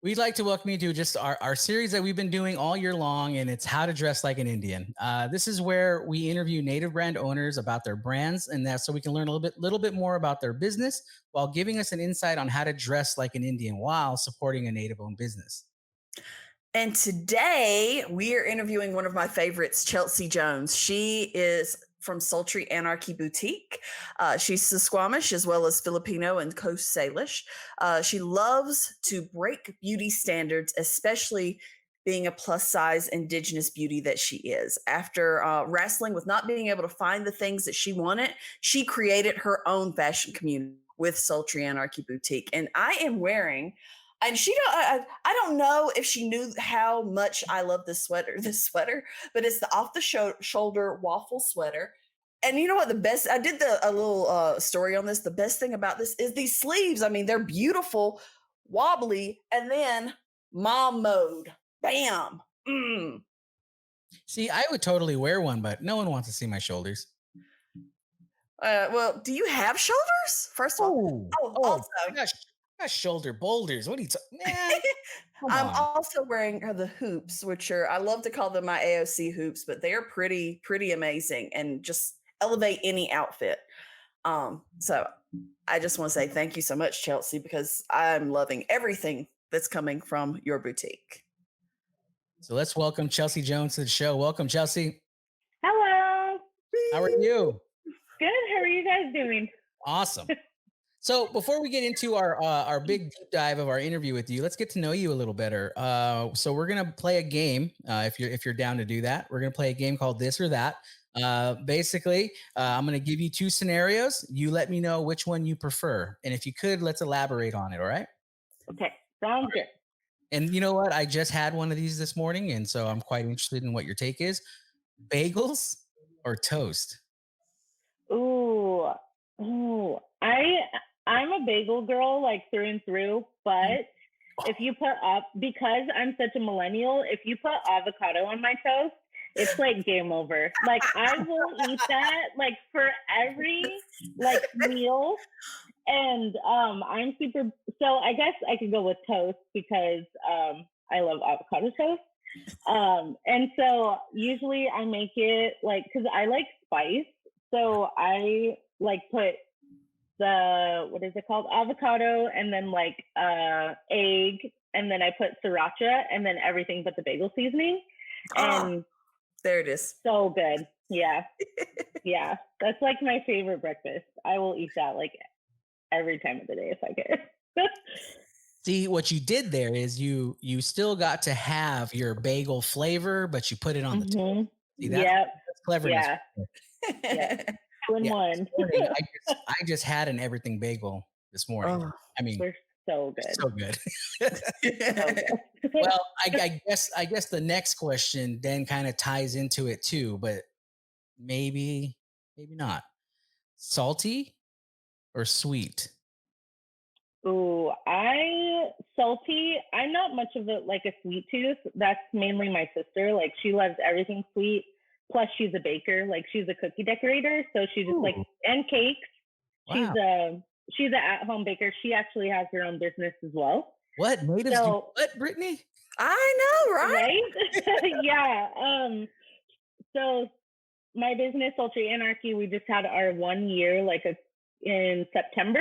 We'd like to welcome you to just our series that we've been doing all year long, and it's How to Dress Like an Indian. This is where we interview native brand owners about their brands, and that's so we can learn a little bit more about their business while giving us an insight on how to dress like an Indian while supporting a native-owned business. And today we are interviewing one of my favorites, Chelsea Jones. She is from Sultry Anarchy Boutique. She's Squamish as well as Filipino and Coast Salish. She loves to break beauty standards, especially being a plus size Indigenous beauty that she is. After wrestling with not being able to find the things that she wanted, she created her own fashion community with Sultry Anarchy Boutique. And I am wearing, and I don't know if she knew how much I love this sweater, but it's the off the shoulder waffle sweater. And you know what? I did a little story on this. The best thing about this is these sleeves. I mean, they're beautiful, wobbly, and then mom mode. Bam. See, I would totally wear one, but no one wants to see my shoulders. Well, do you have shoulders? First of all. Also. Gosh, shoulder boulders. What are you talking? I'm also wearing the hoops, which I love to call them my AOC hoops, but they are pretty amazing and just elevate any outfit. So I just want to say thank you so much, Chelsea, because I'm loving everything that's coming from your boutique. So let's welcome Chelsea Jones to the show. Welcome, Chelsea. Hello. How are you? Good. How are you guys doing? Awesome. So before we get into our big deep dive of our interview with you, let's get to know you a little better. So we're gonna play a game. If you're down to do that, we're gonna play a game called This or That. Basically, I'm gonna give you two scenarios. You let me know which one you prefer, and if you could, let's elaborate on it. All right? Okay. Sounds good. And you know what? I just had one of these this morning, and so I'm quite interested in what your take is. Bagels or toast? Ooh, I'm a bagel girl, like through and through. But if you put up, because I'm such a millennial, if you put avocado on my toast, it's like game over. Like I will eat that like for every like meal. And I'm super. So I guess I could go with toast because I love avocado toast. And so usually I make it like because I like spice. So I like put the what is it called avocado and then like egg and then I put sriracha and then everything but the bagel seasoning. And there it is. So good. Yeah. Yeah. That's like my favorite breakfast. I will eat that like every time of the day if I can. See, what you did there is you still got to have your bagel flavor, but you put it on the toast. See, that's cleverness. Yeah. Two in one. I just had an everything bagel this morning. I mean, they're so good. So good. Well, I guess the next question then kind of ties into it too, but maybe not. Salty or sweet? Ooh, salty. I'm not much of a sweet tooth. That's mainly my sister. Like she loves everything sweet. Plus she's a baker. Like she's a cookie decorator. So she just and cakes. Wow. She's an at-home baker. She actually has her own business as well. What? Natives do what, Brittany? I know, right? Yeah. So my business, Sultry Anarchy, we just had our 1 year in September.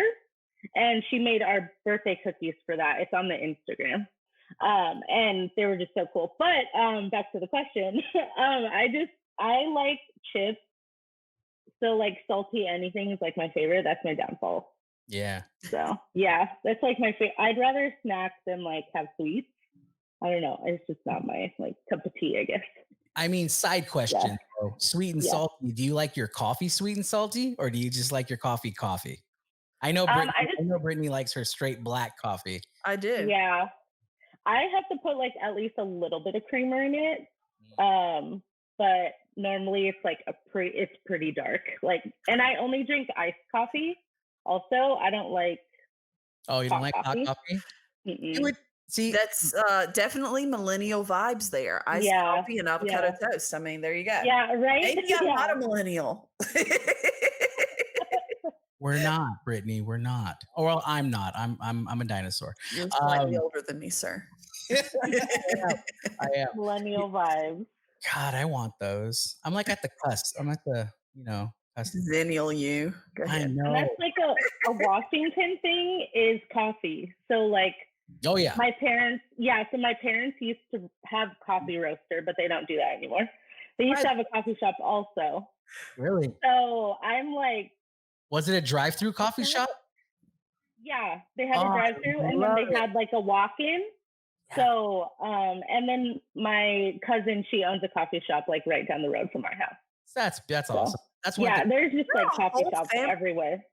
And she made our birthday cookies for that. It's on the Instagram. And they were just so cool. But back to the question. I like chips. So like salty anything is like my favorite. That's my downfall. Yeah. So yeah, that's like my favorite. I'd rather snack than like have sweets. I don't know. It's just not my like cup of tea, I guess. I mean, side question. Though. Sweet and salty. Do you like your coffee sweet and salty, or do you just like your coffee? I know Brittany likes her straight black coffee. I do. Yeah. I have to put like at least a little bit of creamer in it. But normally it's like it's pretty dark. Like, and I only drink iced coffee. Also, I don't like. Oh, you don't like hot coffee? You would see. That's definitely millennial vibes there. Iced coffee and avocado toast. I mean, there you go. Yeah, right. Maybe I'm not a millennial. We're not, Brittany. We're not. Oh, well, I'm not. I'm a dinosaur. You're slightly older than me, sir. I am. Millennial vibes. God, I want those. I'm like at the cusp. I'm at the, cusp. Zennial you. Go ahead. I know. And that's like a Washington thing is coffee. So like. Oh yeah. My parents used to have coffee roaster, but they don't do that anymore. They used to have a coffee shop also. Really? So I'm like. Was it a drive-through coffee shop? Yeah, they had a drive-through, and then they had like a walk-in. Yeah. So, and then my cousin, she owns a coffee shop like right down the road from our house. That's awesome. That's there's just like coffee shops everywhere.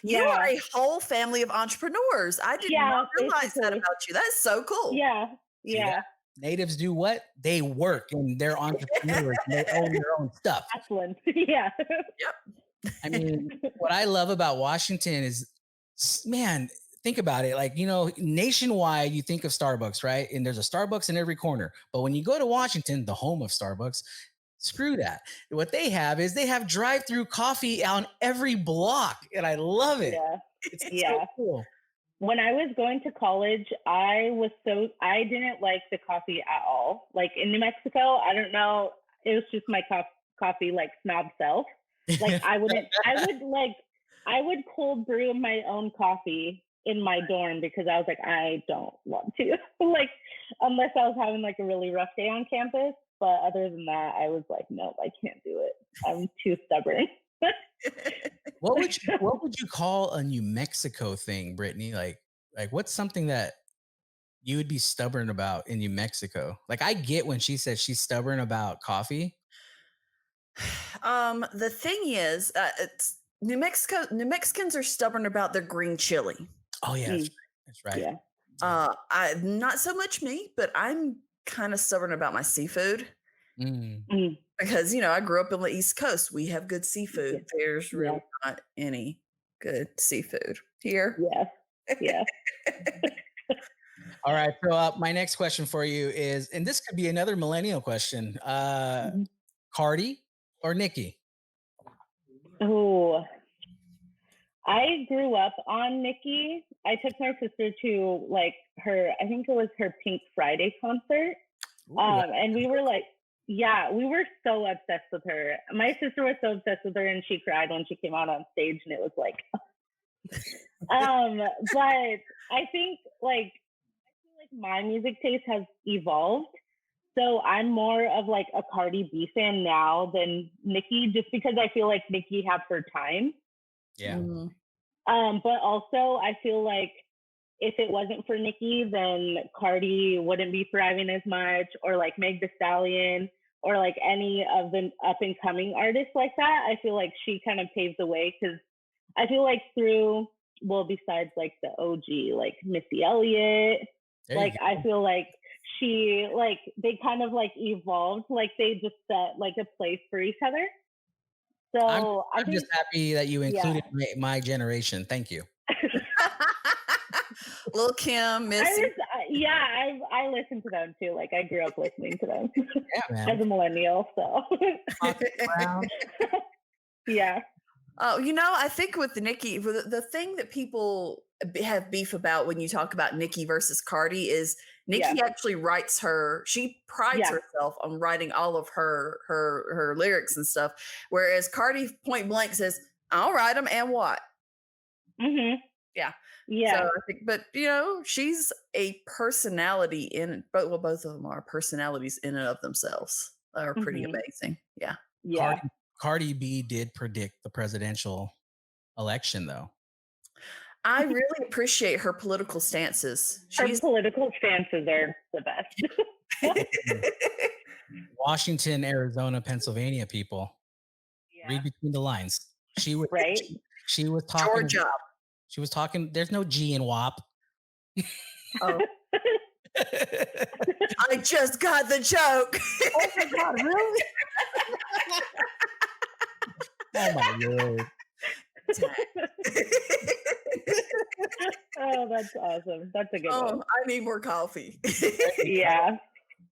You are a whole family of entrepreneurs. I did not realize that about you. That's so cool. Yeah. Natives do what? They work and they're entrepreneurs and they own their own stuff. Excellent. Yeah. Yep. I mean, what I love about Washington is, man, think about it. Like, nationwide, you think of Starbucks, right? And there's a Starbucks in every corner. But when you go to Washington, the home of Starbucks, screw that. What they have is they have drive-through coffee on every block. And I love it. Yeah. It's so cool. When I was going to college, I didn't like the coffee at all. Like in New Mexico, I don't know. It was just my coffee like snob self. Like I would cold brew my own coffee in my dorm because I was like, I don't want to like, unless I was having like a really rough day on campus. But other than that, I was like, nope, I can't do it. I'm too stubborn. What would you call a New Mexico thing, Brittany? Like what's something that you would be stubborn about in New Mexico? Like I get when she says she's stubborn about coffee. The thing is, it's New Mexicans are stubborn about their green chili. Oh yeah, that's right. Yeah. Not so much me, but I'm kind of stubborn about my seafood. Mm, Because, I grew up on the East Coast. We have good seafood. There's really not any good seafood here. yes. Yeah. All right. So my next question for you is, and this could be another millennial question, Mhm. Cardi or Nikki? Oh, I grew up on Nikki. I took my sister to like her, I think it was her Pink Friday concert. And we were like, yeah, we were so obsessed with her. My sister was so obsessed with her, and she cried when she came out on stage, and it was like, but I think like my music taste has evolved. So I'm more of like a Cardi B fan now than Nikki, just because I feel like Nikki had her time. Yeah. Mhm. But also I feel like if it wasn't for Nikki, then Cardi wouldn't be thriving as much, or like Meg Thee Stallion, or like any of the up and coming artists like that. I feel like she kind of paved the way, because I feel like besides like the OG, like Missy Elliott, There you like go. I feel like they kind of like evolved, like they just set like a place for each other. So I'm just happy that you included my generation. Thank you. Lil Kim, Missy. I listen to them too. Like I grew up listening to them Yeah, man. as a millennial. So yeah. Oh, I think with Nikki, the thing that people have beef about when you talk about Nikki versus Cardi is Nikki actually writes she prides herself on writing all of her lyrics and stuff, whereas Cardi point blank says, "I'll write them and what." Mm-hmm. Yeah. Yeah. So I think, but she's a personality both of them are personalities in and of themselves. Are pretty amazing. Yeah. Yeah. Cardi B did predict the presidential election, though. I really appreciate her political stances. Her political stances are the best. Washington, Arizona, Pennsylvania people. Read between the lines. She was right. She was talking. Georgia. She was talking. There's no G in WAP. Oh. I just got the joke. Oh my God, really? Oh my Lord. Oh, that's awesome. That's a good one. I need more coffee. Yeah.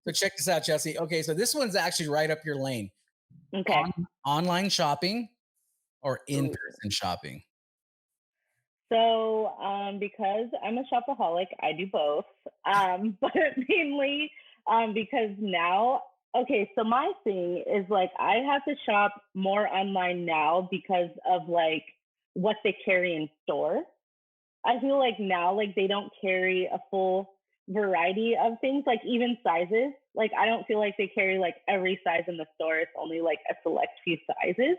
So check this out, Chelsea. Okay, so this one's actually right up your lane. Okay. Online shopping or in-person shopping? So, because I'm a shopaholic, I do both. But mainly because now, okay, so my thing is like I have to shop more online now because of like what they carry in store. I feel like now, like they don't carry a full variety of things, like even sizes. Like I don't feel like they carry like every size in the store. It's only like a select few sizes.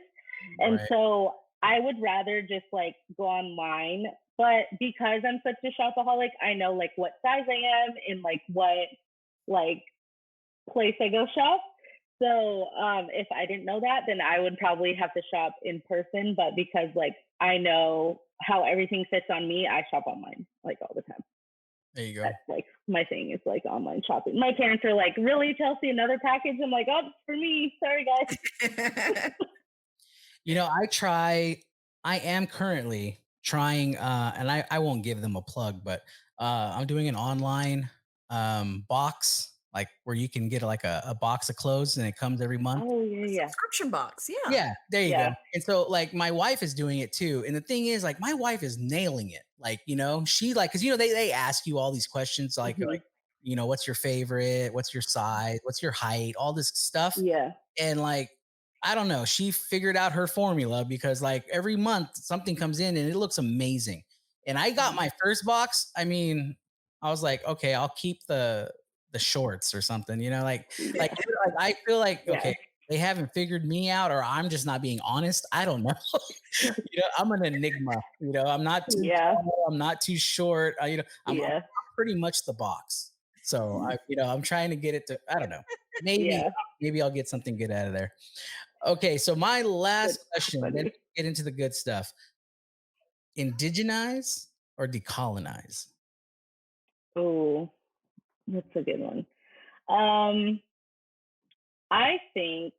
And so I would rather just like go online. But because I'm such a shopaholic, I know like what size I am and like what like place I go shop. So if I didn't know that, then I would probably have to shop in person. But because like I know how everything fits on me, I shop online like all the time. There you go. That's like my thing is like online shopping. My parents are like, "Really, Chelsea, another package?" I'm like, "Oh, it's for me. Sorry, guys." I am currently trying, and I won't give them a plug, but I'm doing an online box, like where you can get like a box of clothes and it comes every month. Oh yeah. Subscription box. Yeah. Yeah, there you go. And so like my wife is doing it too. And the thing is, like, my wife is nailing it. Like, she like, cause they ask you all these questions like, what's your favorite? What's your size? What's your height? All this stuff. Yeah. And like, I don't know, she figured out her formula because like every month something comes in and it looks amazing. And I got my first box. I mean, I was like, okay, I'll keep the shorts or something, like I feel like, okay, they haven't figured me out, or I'm just not being honest. I don't know. I'm an enigma. I'm not too tall, I'm not too short. I'm pretty much the box. So I'm trying to get it to. I don't know. Maybe I'll get something good out of there. Okay, so my last question. Then get into the good stuff. Indigenize or decolonize? Oh, that's a good one. I think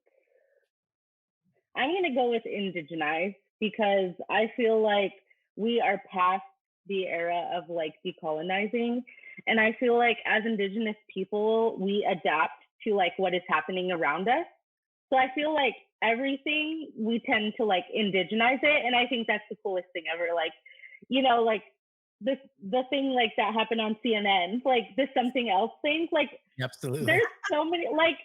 I'm going to go with Indigenize because I feel like we are past the era of like decolonizing. And I feel like as Indigenous people, we adapt to like what is happening around us. So I feel like everything we tend to like indigenize it. And I think that's the coolest thing ever. Like, you know, like the thing like that happened on CNN, like the something else thing, like Absolutely. there's so many, like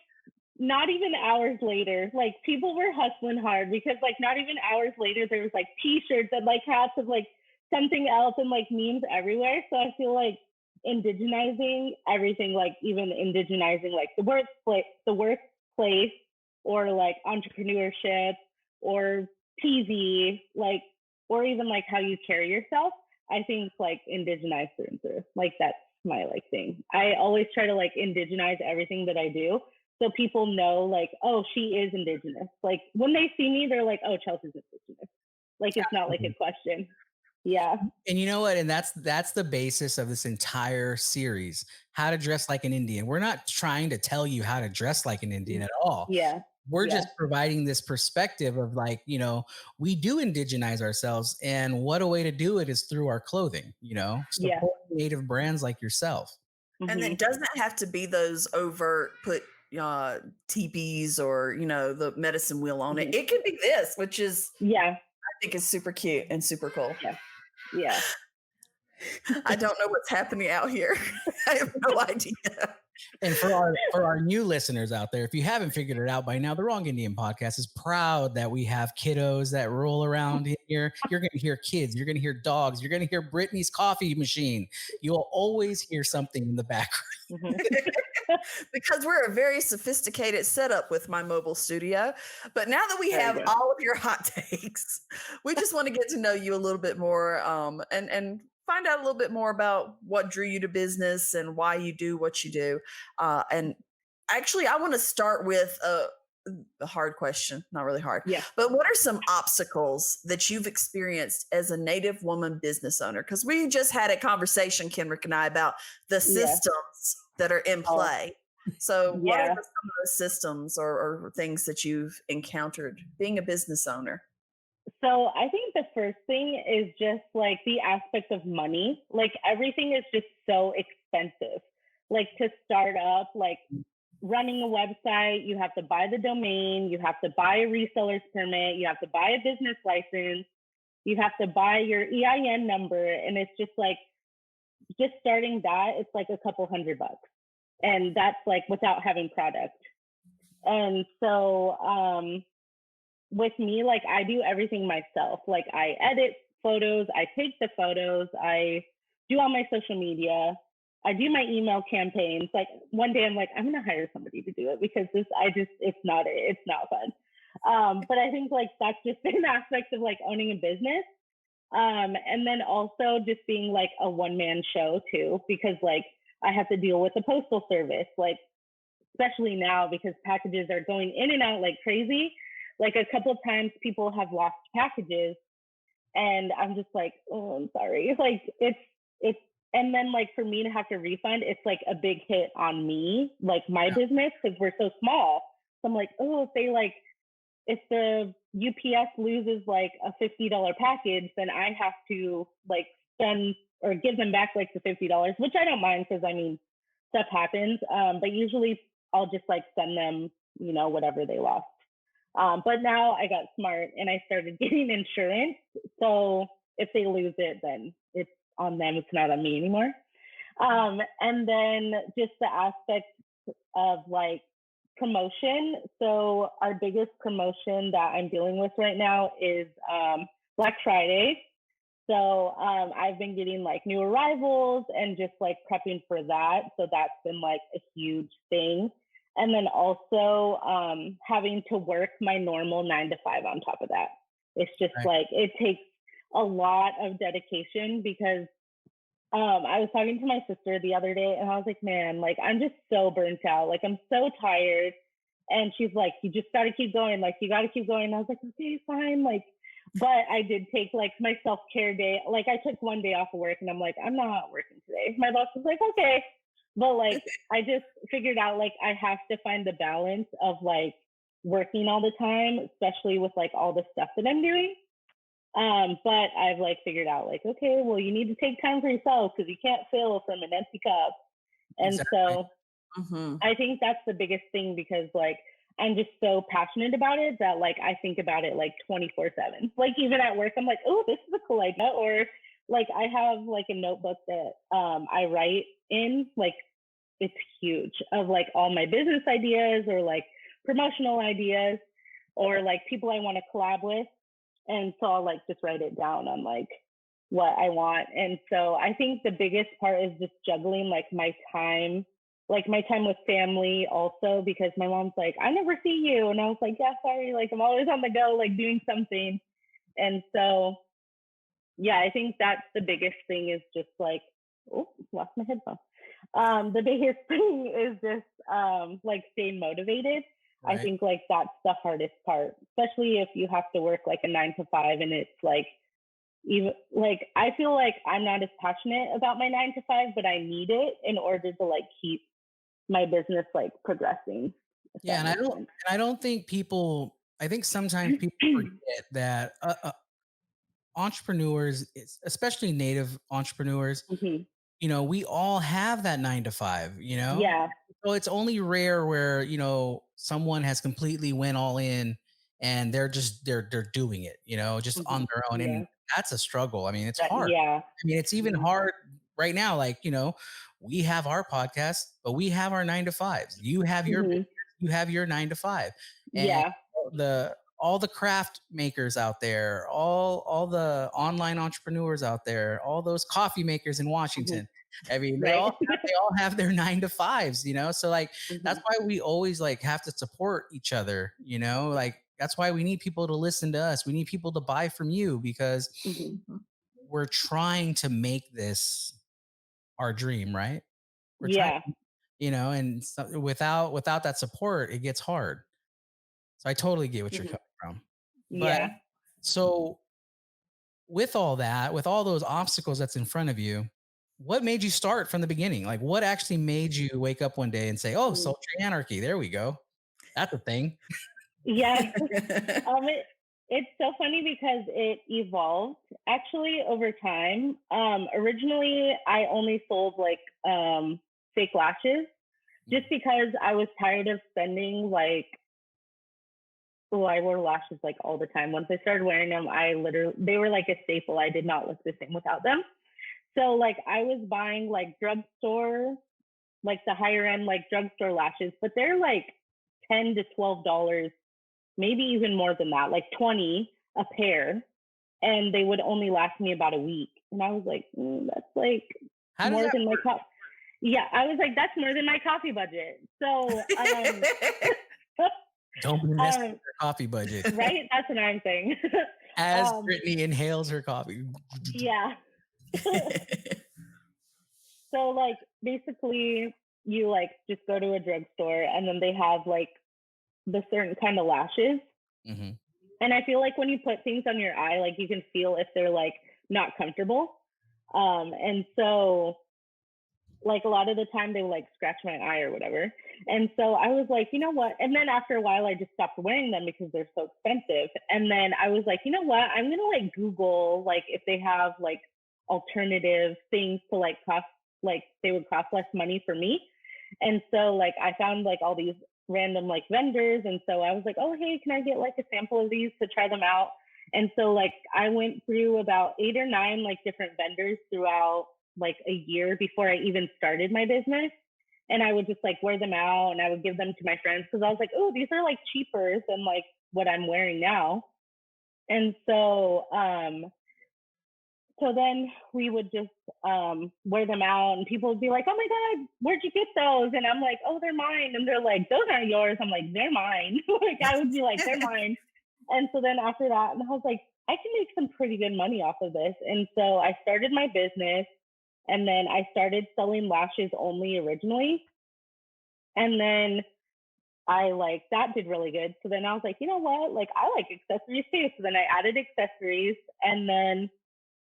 not even hours later, like people were hustling hard because like not even hours later, there was like t-shirts and like hats of like something else and like memes everywhere. So I feel like indigenizing everything, like even indigenizing like the workplace or like entrepreneurship or TV, like, or even like how you carry yourself. I think like indigenize through and through. Like that's my like thing. I always try to like indigenize everything that I do. So people know like, oh, she is Indigenous. Like when they see me, they're like, oh, Chelsea's Indigenous. Like it's not like a question. Yeah. And you know what? And that's the basis of this entire series, how to dress like an Indian. We're not trying to tell you how to dress like an Indian at all. Yeah. We're just providing this perspective of like, you know, we do indigenize ourselves, and what a way to do it is through our clothing, you know, support native brands like yourself. And it doesn't have to be those overt put teepees or, you know, the medicine wheel on it. It could be this, which is, I think is super cute and super cool. Yeah. I don't know what's happening out here. I have no idea. And for our new listeners out there, if you haven't figured it out by now, the Wrong NDN Podcast is proud that we have kiddos that roll around here. You're going to hear kids. You're going to hear dogs. You're going to hear Brittany's coffee machine. You'll always hear something in the background. Because we're a very sophisticated setup with my mobile studio. But now that we have all of your hot takes, we just want to get to know you a little bit more and find out a little bit more about what drew you to business and why you do what you do. And actually, I want to start with a hard question, not really hard. Yeah. But what are some obstacles that you've experienced as a Native woman business owner? Because we just had a conversation, Kenrick and I, about the systems that are in play. So what are some of those systems or things that you've encountered being a business owner? So I think the first thing is just like the aspect of money. Like everything is just so expensive. Like to start up, like running a website, you have to buy the domain, you have to buy a reseller's permit, you have to buy a business license, you have to buy your EIN number. And it's just like, just starting that, it's like a couple $100. And that's like without having product. And so, with me, like I do everything myself. Like I edit photos, I take the photos, I do all my social media, I do my email campaigns. Like one day I'm like, I'm gonna hire somebody to do it because it's not fun. But I think like that's just an aspect of like owning a business. And then also just being like a one-man show too, because like I have to deal with the postal service, like especially now because packages are going in and out like crazy. Like a couple of times people have lost packages and I'm just like, oh, I'm sorry. Like it's, and then like for me to have to refund, it's like a big hit on me, like my business, because we're so small. So I'm like, oh, if the UPS loses like a $50 package, then I have to like spend or give them back like the $50, which I don't mind because I mean, stuff happens. But usually I'll just like send them, you know, whatever they lost. But now I got smart and I started getting insurance. So if they lose it, then it's on them. It's not on me anymore. And then just the aspect of like promotion. So our biggest promotion that I'm dealing with right now is Black Friday. So I've been getting like new arrivals and just like prepping for that. So that's been like a huge thing. And then also having to work my normal 9 to 5 on top of that. It's just like, it takes a lot of dedication because I was talking to my sister the other day and I was like, man, like, I'm just so burnt out. Like, I'm so tired. And she's like, you just got to keep going. Like, you got to keep going. And I was like, okay, fine. Like, but I did take like my self-care day. Like I took one day off of work and I'm like, I'm not working today. My boss was like, okay. But like, I just figured out like I have to find the balance of like working all the time, especially with like all the stuff that I'm doing. But I've like figured out like, okay, well, you need to take time for yourself because you can't fill from an empty cup. And Exactly. so I think that's the biggest thing because like I'm just so passionate about it that like I think about it like 24/7. Like even at work, I'm like, oh, this is a cool idea. Or like I have like a notebook that I write in, like it's huge, of like all my business ideas or like promotional ideas or like people I want to collab with. And so I'll like just write it down on like what I want. And so I think the biggest part is just juggling like my time with family also, because my mom's like, I never see you. And I was like, yeah, sorry. Like I'm always on the go, like doing something. And so, yeah, I think that's the biggest thing is just like, oh, lost my headphone. The biggest thing is just like staying motivated. Right. I think like that's the hardest part, especially if you have to work like a 9 to 5 and it's like, even like I feel like I'm not as passionate about my 9 to 5, but I need it in order to like keep my business like progressing. Yeah, and I don't think people. I think sometimes people forget that entrepreneurs, especially native entrepreneurs, Mhm. you know, we all have that 9 to 5. You know, Yeah. so it's only rare where you know someone has completely went all in and they're doing it. You know, just on their own, Yeah. and that's a struggle. I mean, it's hard. Yeah. I mean, it's even hard right now. Like you know, we have our podcast, but we have our 9 to 5s. You have your Mhm. you have your 9 to 5, and Yeah. all the craft makers out there, all the online entrepreneurs out there, all those coffee makers in Washington. I mean, Right. they all have their 9 to 5s, you know. So like that's Mhm. why we always like have to support each other, you know. Like that's why we need people to listen to us. We need people to buy from you because Mhm. we're trying to make this our dream, right? We're trying, Yeah. you know, and so without that support, it gets hard. So I totally get what you're Mhm. coming from. But Yeah. so with all that, with all those obstacles that's in front of you, what made you start from the beginning? Like what actually made you wake up one day and say, "Oh, Mm. Sultry Anarchy, there we go. That's a thing." Yeah. It's so funny because it evolved actually over time. Originally, I only sold like fake lashes just because I was tired of spending like, oh, I wore lashes like all the time. Once I started wearing them, they were like a staple. I did not look the same without them. So like I was buying like drugstore, like the higher end like drugstore lashes, but they're like $10 to $12, maybe even more than that, like 20 a pair, and they would only last me about a week. And I was like, that's like How does more that than my work? coffee. Yeah, I was like, that's more than my coffee budget. So, Don't be messing with um, your coffee budget. right? That's what I'm saying. As Brittany inhales her coffee. Yeah. So like basically you like just go to a drugstore and then they have like the certain kind of lashes. Mhm. And I feel like when you put things on your eye, like you can feel if they're like not comfortable. And so like a lot of the time they would like scratch my eye or whatever. And so I was like, you know what? And then after a while I just stopped wearing them because they're so expensive. And then I was like, you know what? I'm gonna like Google like if they have like alternative things to like cost, like they would cost less money for me. And so like I found like all these random like vendors. And so I was like, oh hey, can I get like a sample of these to try them out? And so like I went through about 8 or 9 like different vendors throughout like a year before I even started my business. And I would just like wear them out and I would give them to my friends because I was like, oh, these are like cheaper than like what I'm wearing now. And so then we would just wear them out and people would be like, oh my God, where'd you get those? And I'm like, oh, they're mine. And they're like, those aren't yours. I'm like, they're mine. Like I would be like, they're mine. And so then after that, and I was like, I can make some pretty good money off of this. And so I started my business and then I started selling lashes only originally. And then I like that did really good. So then I was like, you know what? Like I like accessories too. So then I added accessories and then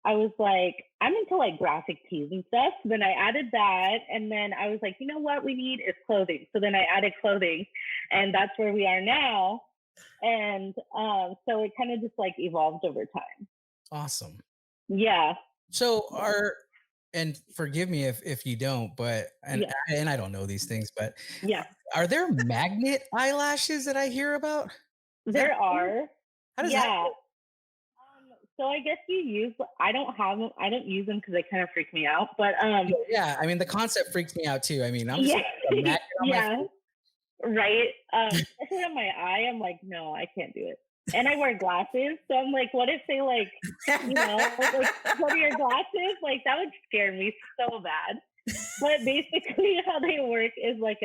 I was like, I'm into like graphic tees and stuff. So then I added that. And then I was like, you know what we need is clothing. So then I added clothing, and that's where we are now. And so it kind of just like evolved over time. Awesome. Yeah. So and forgive me if you don't, but and I don't know these things, but Yeah. are there magnet eyelashes that I hear about? There are. How does that work? So I guess you use. I don't use them because they kind of freak me out. But Yeah, I mean the concept freaks me out too. I mean, I'm just yeah, a magnet on my face. right. Especially on my eye, I'm like, no, I can't do it. And I wear glasses, so I'm like, what if they like, like, what are your glasses? Like that would scare me so bad. But basically, how they work is like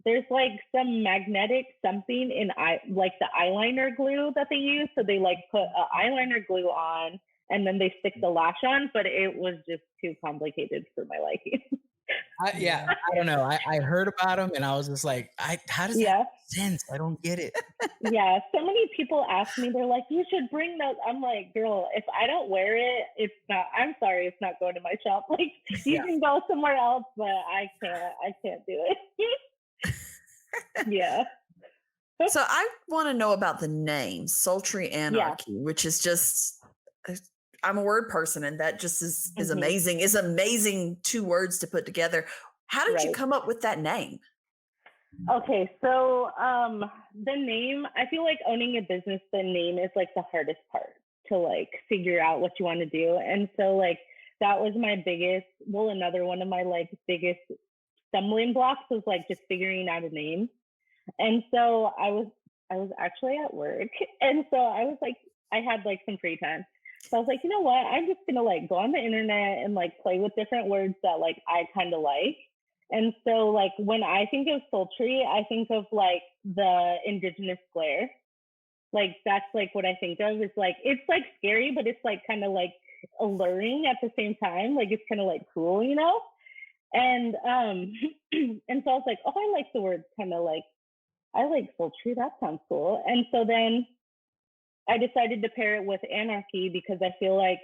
there's like some magnetic something in like the eyeliner glue that they use. So they like put eyeliner glue on and then they stick the lash on, but it was just too complicated for my liking. I don't know. I heard about them and I was just like, how does that make sense? I don't get it. Yeah, so many people ask me, they're like, you should bring those. I'm like, girl, if I don't wear it, it's not, I'm sorry, it's not going to my shop. Like, you can go somewhere else, but I can't do it. Yeah. So I want to know about the name Sultry Anarchy, which is just, I'm a word person, and that just is amazing. It's amazing 2 words to put together. How did you come up with that name? Okay, so the name, I feel like owning a business, the name is like the hardest part to like figure out what you want to do. And so like that was my biggest, another one of my like biggest stumbling blocks was like just figuring out a name. And so I was actually at work, and so I was like, I had like some free time, so I was like, you know what, I'm just gonna like go on the internet and like play with different words that like I kind of like. And so like when I think of sultry, I think of like the indigenous glare. Like that's like what I think of. It's like, it's like scary, but it's like kind of like alluring at the same time. Like it's kind of like cool, you know? And and so I was like, oh, I like the word kind of like, I like sultry, that sounds cool. And so then I decided to pair it with anarchy because I feel like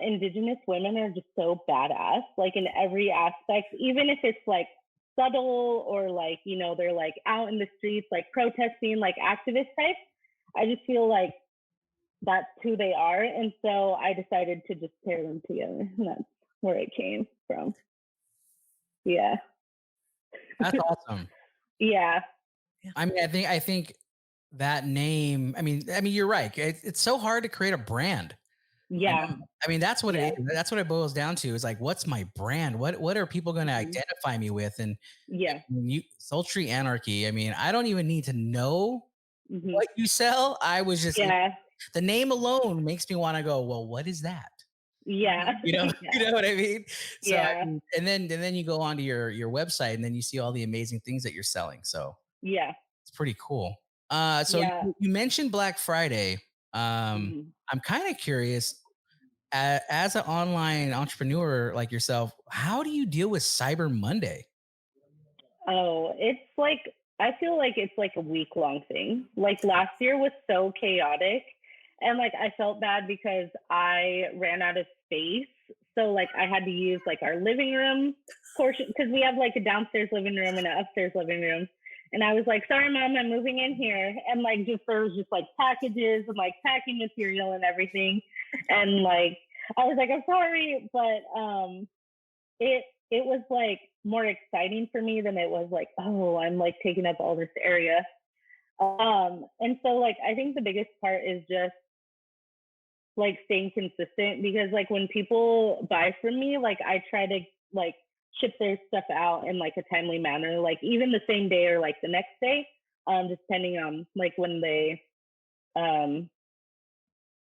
Indigenous women are just so badass, like in every aspect, even if it's like subtle or like, you know, they're like out in the streets, like protesting, like activist type. I just feel like that's who they are. And so I decided to just pair them together. And that's where it came from. Yeah. That's awesome. Yeah. I mean, I think that name, I mean, you're right. It's so hard to create a brand. Yeah. I mean, that's what it is. That's what it boils down to is like, what's my brand? What are people going to identify me with? And Sultry Anarchy. I mean, I don't even need to know what you sell. I was just the name alone makes me want to go, well, what is that? Yeah. You know what I mean? So and then you go onto your website and then you see all the amazing things that you're selling. So it's pretty cool. So you mentioned Black Friday. I'm kind of curious, as an online entrepreneur like yourself, how do you deal with Cyber Monday? Oh, it's like, I feel like it's like a week-long thing. Like last year was so chaotic, and like I felt bad because I ran out of space. So like I had to use like our living room portion because we have like a downstairs living room and an upstairs living room. And I was like, sorry, Mom, I'm moving in here. And like just there was just like packages and like packing material and everything. And like I was like, I'm sorry, but it was like more exciting for me than it was like, oh, I'm like taking up all this area. And so like I think the biggest part is just like staying consistent, because like when people buy from me, like I try to like ship their stuff out in like a timely manner, like even the same day or like the next day, depending on like when they what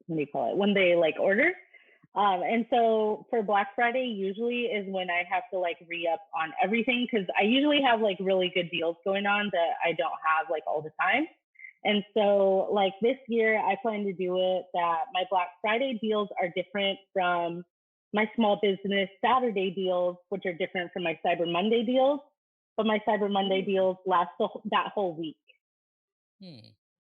do you call it, when they like order. And so for Black Friday usually is when I have to like re-up on everything, because I usually have like really good deals going on that I don't have like all the time. And so like this year I plan to do it that my Black Friday deals are different from my small business Saturday deals, which are different from my Cyber Monday deals. But my Cyber Monday deals last that whole week.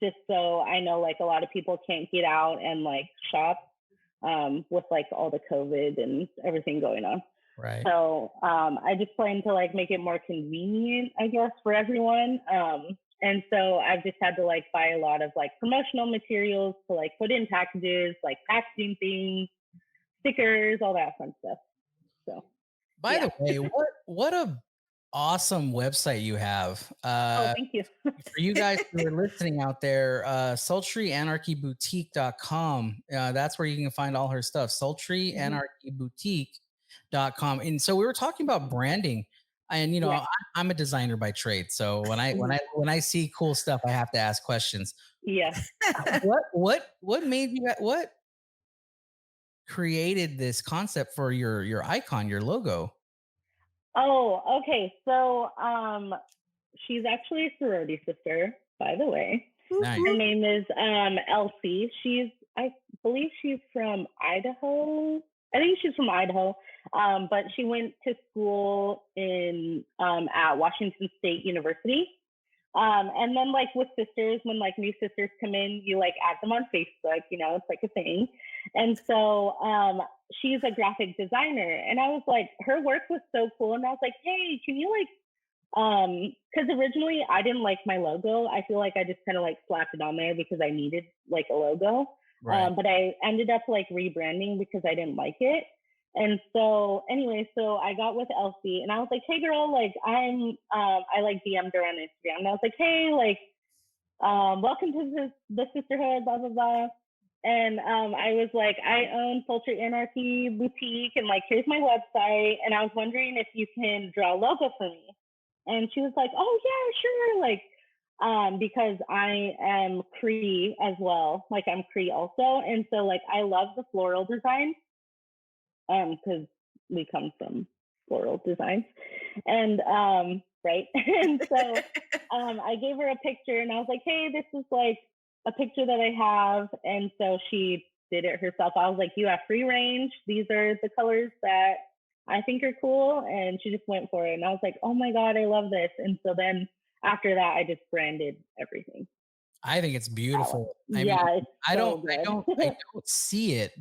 Just so I know like a lot of people can't get out and like shop. with like all the COVID and everything going on. Right. So I just plan to like make it more convenient, I guess, for everyone. And so I've just had to like buy a lot of like promotional materials to like put in packages, like packaging things, stickers, all that fun stuff. So By the way, what a awesome website you have. oh, thank you. For you guys who are listening out there, sultryanarchyboutique.com. That's where you can find all her stuff. Sultryanarchyboutique.com. And so we were talking about branding. And you know, I'm a designer by trade. So when I see cool stuff, I have to ask questions. Yeah. What made you what created this concept for your icon, your logo? Oh, okay. So she's actually a sorority sister, by the way. Nice. Her name is Elsie. I believe she's from Idaho. I think she's from Idaho. But she went to school in at Washington State University. And then like with sisters, when like new sisters come in, you like add them on Facebook, you know, it's like a thing. And so she's a graphic designer, and I was like, her work was so cool. And I was like, hey, can you like, because originally I didn't like my logo. I feel like I just kind of like slapped it on there because I needed like a logo. Right. But I ended up like rebranding because I didn't like it. And so anyway, so I got with Elsie, and I was like, hey girl, like I like DM'd her on Instagram, and I was like, hey, like, welcome to the sisterhood, blah, blah, blah. And I was like, I own Sultry Anarchy Boutique, and like, here's my website. And I was wondering if you can draw a logo for me. And she was like, oh yeah, sure. Like, because I am Cree as well. Like I'm Cree also. And so like, I love the floral design. Because we come from floral designs, and right. And so I gave her a picture, and I was like, hey, this is like a picture that I have. And so she did it herself. I was like, you have free range. These are the colors that I think are cool. And she just went for it. And I was like, oh my God, I love this. And so then after that, I just branded everything. I think it's beautiful. I yeah, mean, it's I so don't see it,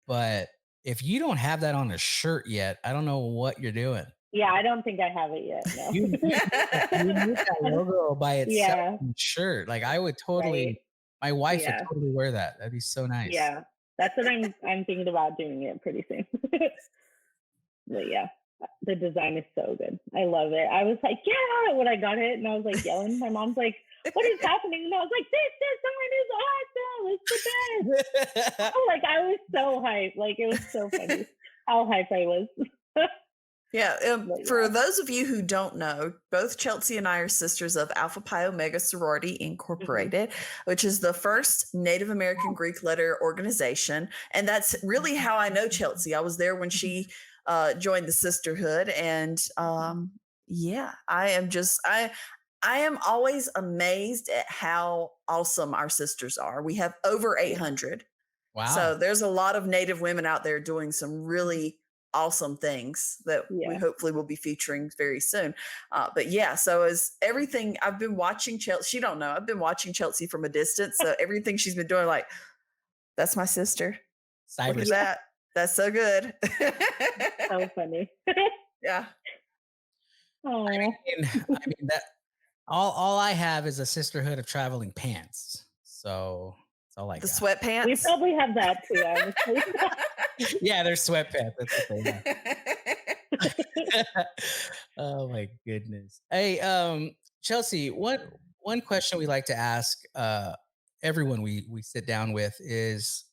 but if you don't have that on a shirt yet, I don't know what you're doing. Yeah, I don't think I have it yet. No. You need that logo by itself Yeah. on the shirt. Like I would totally, Right. my wife Yeah. would totally wear that. That'd be so nice. Yeah, that's what I'm thinking about doing it pretty soon. But yeah, the design is so good. I love it. I was like, yeah, when I got it, and I was like yelling. My mom's like, what is happening? And I was like, this design is awesome. It's the best. Oh, like I was so hyped. Like it was so funny how hyped I was. Yeah, for those of you who don't know, both Chelsea and I are sisters of Alpha Pi Omega Sorority Incorporated, which is the first Native American Greek letter organization. And that's really how I know Chelsea. I was there when she joined the sisterhood. And yeah, I am always amazed at how awesome our sisters are. We have over 800. Wow. So there's a lot of Native women out there doing some really awesome things that we hopefully will be featuring very soon. But yeah, so as everything I've been watching Chelsea, she don't know, I've been watching Chelsea from a distance. So everything she's been doing, like, that's my sister. Look at that. That's so good. So funny. Yeah. Oh. I mean that all I have is a sisterhood of traveling pants. So that's all I got. The sweatpants. We probably have that too, honestly. Yeah, they're sweatpants. That's what they are. Oh my goodness. Hey, Chelsea, one question we like to ask everyone we sit down with is,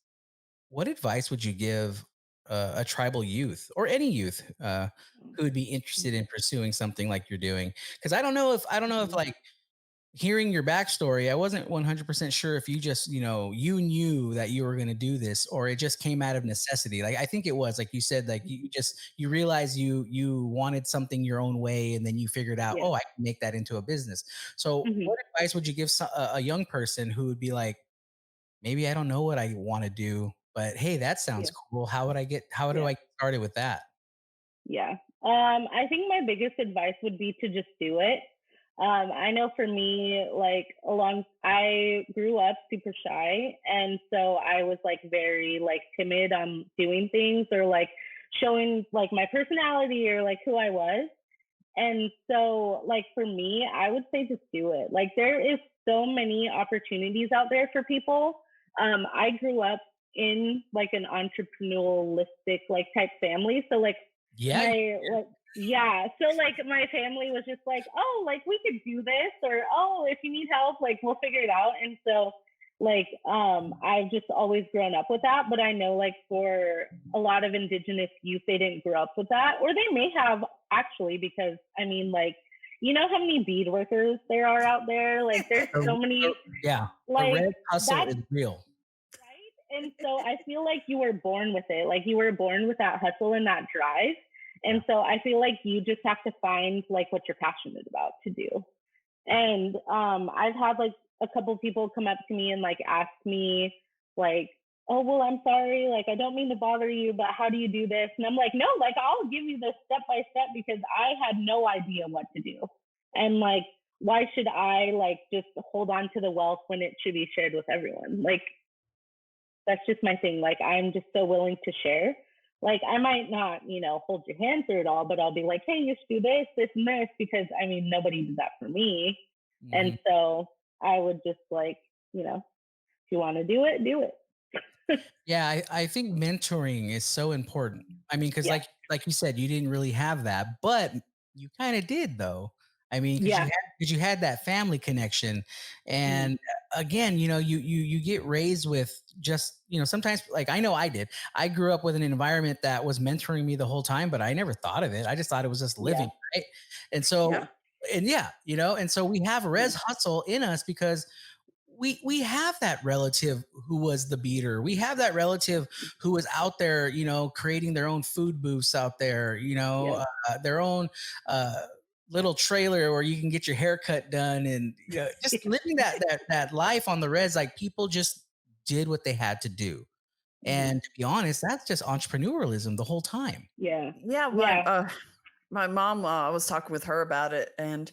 what advice would you give a tribal youth or any youth who would be interested in pursuing something like you're doing? Because I don't know if like hearing your backstory, I wasn't 100% sure if you just, you knew that you were going to do this, or it just came out of necessity. Like, I think it was, like you said, like you realized you wanted something your own way, and then you figured out, oh, I can make that into a business. So what advice would you give a young person who would be like, maybe I don't know what I want to do, but hey, that sounds cool. How do I get started with that? Yeah. I think my biggest advice would be to just do it. I know for me, like I grew up super shy, and so I was like very like timid on doing things or like showing like my personality or like who I was. And so like for me, I would say just do it. Like there is so many opportunities out there for people. I grew up in like an entrepreneurialistic like type family, so like Yeah. so like my family was just like, oh, like we could do this, or oh, if you need help, like we'll figure it out. And so like I've just always grown up with that. But I know like for a lot of Indigenous youth, they didn't grow up with that, or they may have actually, because I mean, like, you know how many bead workers there are out there? Like there's so many. Yeah, like the red hustle that's is real. right. And so I feel like you were born with it. Like you were born with that hustle and that drive. And so I feel like you just have to find like what you're passionate about to do. And I've had like a couple people come up to me and like ask me like, oh, well, I'm sorry, like I don't mean to bother you, but how do you do this? And I'm like, no, like I'll give you the step by step, because I had no idea what to do. And like, why should I like just hold on to the wealth when it should be shared with everyone? Like, that's just my thing. Like, I'm just so willing to share. Like, I might not, you know, hold your hand through it all, but I'll be like, hey, you should do this, this, and this, because I mean, nobody did that for me. Mm-hmm. And so I would just like, you know, if you want to do it, do it. Yeah, I think mentoring is so important. I mean, because like you said, you didn't really have that, but you kind of did, though. I mean, because you had that family connection, and again, you know, you get raised with just, you know, sometimes like I know I did. I grew up with an environment that was mentoring me the whole time, but I never thought of it. I just thought it was just living, right? And so, you know, and so we have res hustle in us because we have that relative who was the beater. We have that relative who was out there, you know, creating their own food booths out there, you know, their own little trailer where you can get your haircut done, and you know, just living that life on the res. Like people just did what they had to do. And to be honest, that's just entrepreneurialism the whole time. My mom, I was talking with her about it, and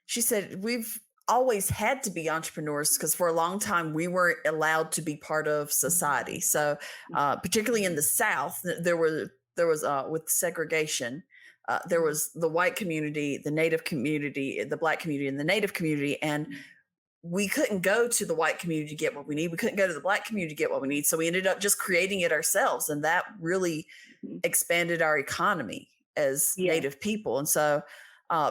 she said we've always had to be entrepreneurs because for a long time we weren't allowed to be part of society. So particularly in the South, there was with segregation, there was the white community, the Native community, the Black community, and the Native community, and we couldn't go to the white community to get what we need. We couldn't go to the Black community to get what we need. So we ended up just creating it ourselves, and that really expanded our economy as Native people. And so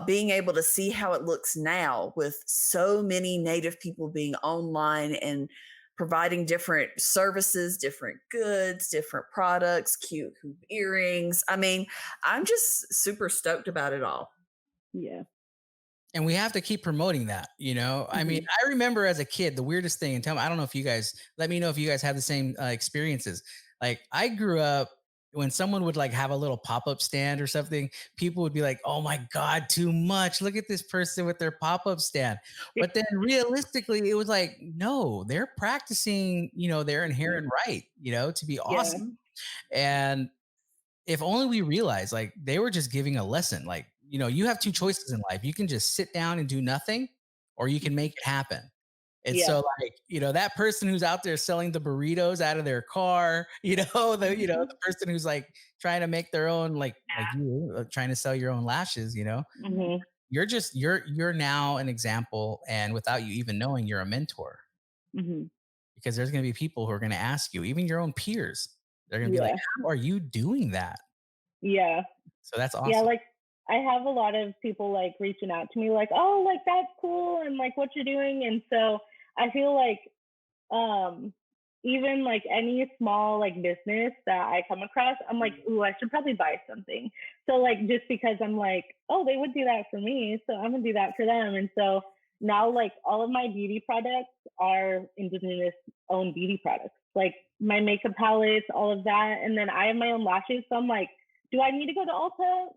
being able to see how it looks now with so many Native people being online and providing different services, different goods, different products, cute hoop earrings. I mean, I'm just super stoked about it all. Yeah. And we have to keep promoting that, you know? I mean, I remember as a kid, the weirdest thing, and tell me, I don't know if you guys, let me know if you guys have the same experiences. Like I grew up, when someone would like have a little pop-up stand or something, people would be like, oh my God, too much. Look at this person with their pop-up stand. But then realistically, it was like, no, they're practicing, you know, their inherent right, you know, to be awesome. And if only we realized, like, they were just giving a lesson. Like, you know, you have two choices in life. You can just sit down and do nothing, or you can make it happen. And so, like, you know, that person who's out there selling the burritos out of their car, you know, the person who's like trying to make their own, like you trying to sell your own lashes, you know, you're now an example. And without you even knowing, you're a mentor, because there's going to be people who are going to ask you, even your own peers, they're going to be like, how are you doing that? Yeah. So that's awesome. Yeah. Like I have a lot of people like reaching out to me like, oh, like that's cool. And like what you're doing. And so I feel like even like any small like business that I come across, I'm like, ooh, I should probably buy something. So like, just because I'm like, oh, they would do that for me, so I'm gonna do that for them. And so now like all of my beauty products are Indigenous owned beauty products, like my makeup palettes, all of that. And then I have my own lashes. So I'm like, do I need to go to Ulta?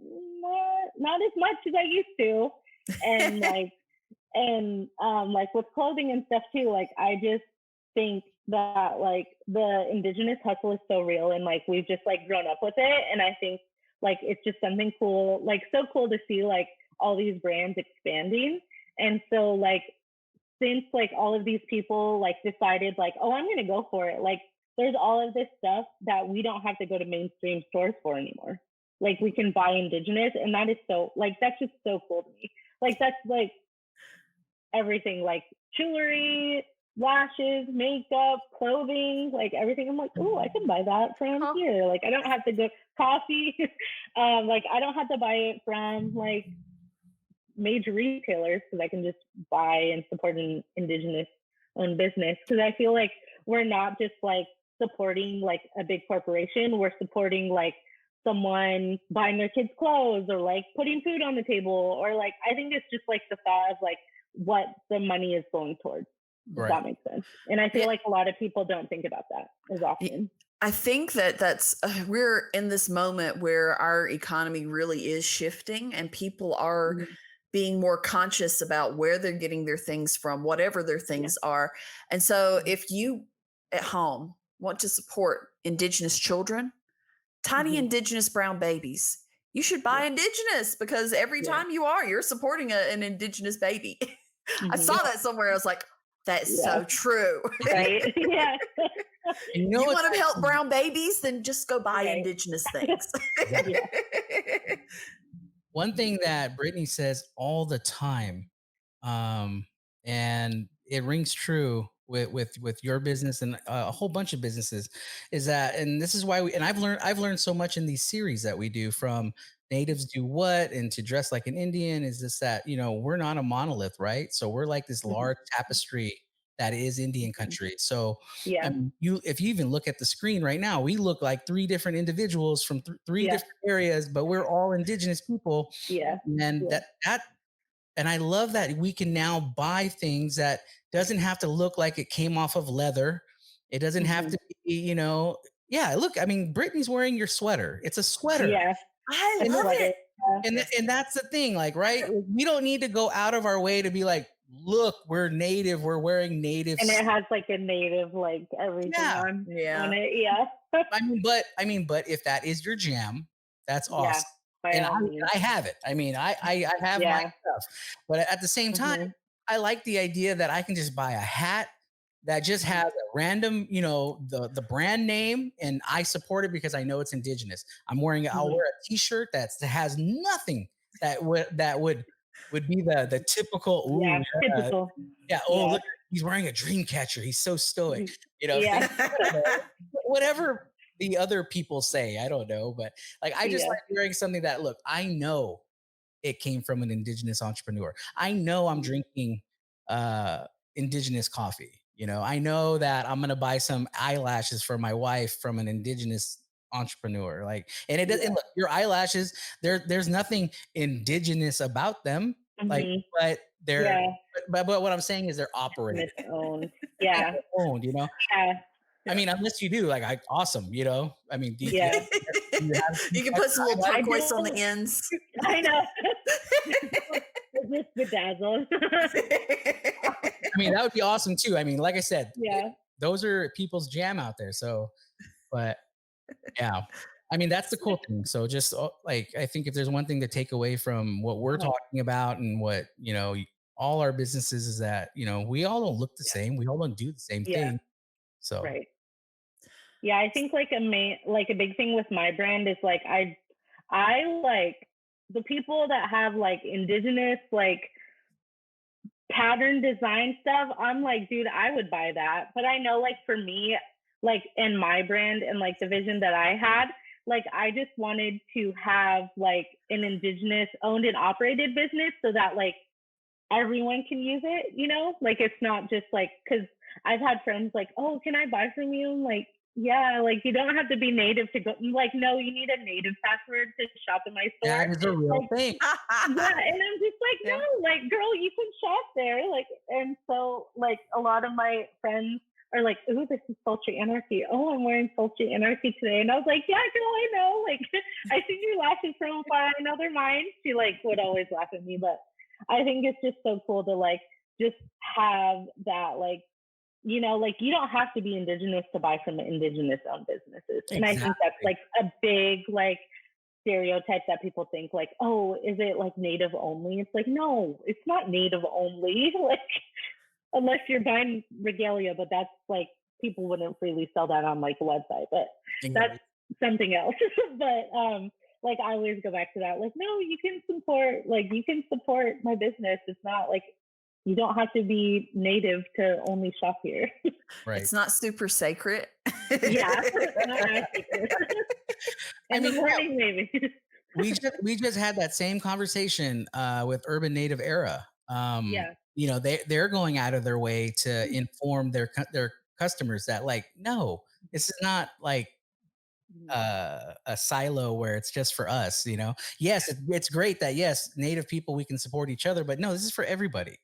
Not as much as I used to. And like, like with clothing and stuff too, like I just think that like the Indigenous hustle is so real, and like we've just like grown up with it. And I think like it's just something cool, like so cool to see like all these brands expanding. And so like, since like all of these people like decided like, oh, I'm going to go for it. Like there's all of this stuff that we don't have to go to mainstream stores for anymore. Like we can buy indigenous, and that is so like, that's just so cool to me. Like that's like everything, like jewelry, lashes, makeup, clothing, like everything. I'm like, oh, I can buy that from here. Like I don't have to go coffee. Like I don't have to buy it from like major retailers, because I can just buy and support an indigenous owned business. Because I feel like we're not just like supporting like a big corporation, we're supporting like someone buying their kids clothes or like putting food on the table, or like I think it's just like the thought of like what the money is going towards. If that makes sense. And I feel like a lot of people don't think about that as often. I think that's we're in this moment where our economy really is shifting, and people are being more conscious about where they're getting their things from, whatever their things are. And so if you at home want to support Indigenous children, tiny Indigenous brown babies, you should buy Indigenous, because every time you're supporting an Indigenous baby. I saw that somewhere. I was like, that's so true. Right? Yeah. You want to help brown babies, then just go buy Indigenous things. One thing that Brittany says all the time, and it rings true with your business and a whole bunch of businesses, is that, and this is why I've learned so much in these series that we do, from natives do what and to dress like an Indian, is this, that, we're not a monolith, right? So we're like this large tapestry that is Indian country. So if you even look at the screen right now, we look like three different individuals from three different areas, but we're all Indigenous people. And and I love that we can now buy things that doesn't have to look like it came off of leather. It doesn't have to be, look, I mean, Brittany's wearing your sweater. It's a sweater. Yeah. I love it. And that's the thing, like, right? We don't need to go out of our way to be like, look, we're native, we're wearing native. And it has like a native, like everything on it. Yeah. I mean, but if that is your jam, that's awesome. And I have it. I mean, I have my stuff, but at the same time, I like the idea that I can just buy a hat that just has a random, the brand name, and I support it because I know it's Indigenous. I'll wear a t-shirt that has nothing that would be the typical. Typical. Look, he's wearing a dream catcher. He's so stoic. Whatever the other people say, I don't know, but like I just like wearing something that, look, I know it came from an Indigenous entrepreneur. I know I'm drinking Indigenous coffee. I know that I'm gonna buy some eyelashes for my wife from an Indigenous entrepreneur. Like, and it doesn't look, your eyelashes, there's nothing Indigenous about them. Like, but they're but what I'm saying is they're operated. It's owned. Owned, I mean, unless you do, like, awesome, I mean, you can put some little turquoise on the ends. I know. Just bedazzled. I mean, that would be awesome too. I mean, like I said, those are people's jam out there. So, but I mean, that's the cool thing. So just like, I think if there's one thing to take away from what we're talking about and what, all our businesses, is that, we all don't look the same. We all don't do the same thing. So, yeah, I think like a big thing with my brand is like, I like the people that have like Indigenous, like pattern design stuff. I'm like, dude, I would buy that. But I know, like, for me, like in my brand and like the vision that I had, like, I just wanted to have like an Indigenous owned and operated business so that like everyone can use it, like it's not just like, because I've had friends like, oh, can I buy from you? I'm like, yeah, like you don't have to be native to go. Like, no, you need a native password to shop in my store. That is a real thing. And I'm just like, no, like, girl, you can shop there. Like, and so like a lot of my friends are like, ooh, this is Sultry Anarchy. Oh, I'm wearing Sultry Anarchy today. And I was like, yeah, girl, I know. Like, I see your lashes from afar. I know they're mine. She like would always laugh at me, but I think it's just so cool to like just have that, like, like you don't have to be Indigenous to buy from Indigenous owned businesses. And I think that's like a big, like, stereotype that people think like, oh, is it like native only? It's like, no, it's not native only. Like, unless you're buying regalia, but that's like, people wouldn't freely sell that on like a website, but that's something else. But like I always go back to that, like, no, you can support my business. It's not like, you don't have to be native to only shop here. Right. It's not super sacred. Yeah. In the morning, maybe. we just had that same conversation with Urban Native Era. Yeah. You know, they're going out of their way to inform their customers that, like, no, this is not like a silo where it's just for us. You know, yes, it's great that yes, Native people, we can support each other, but no, this is for everybody.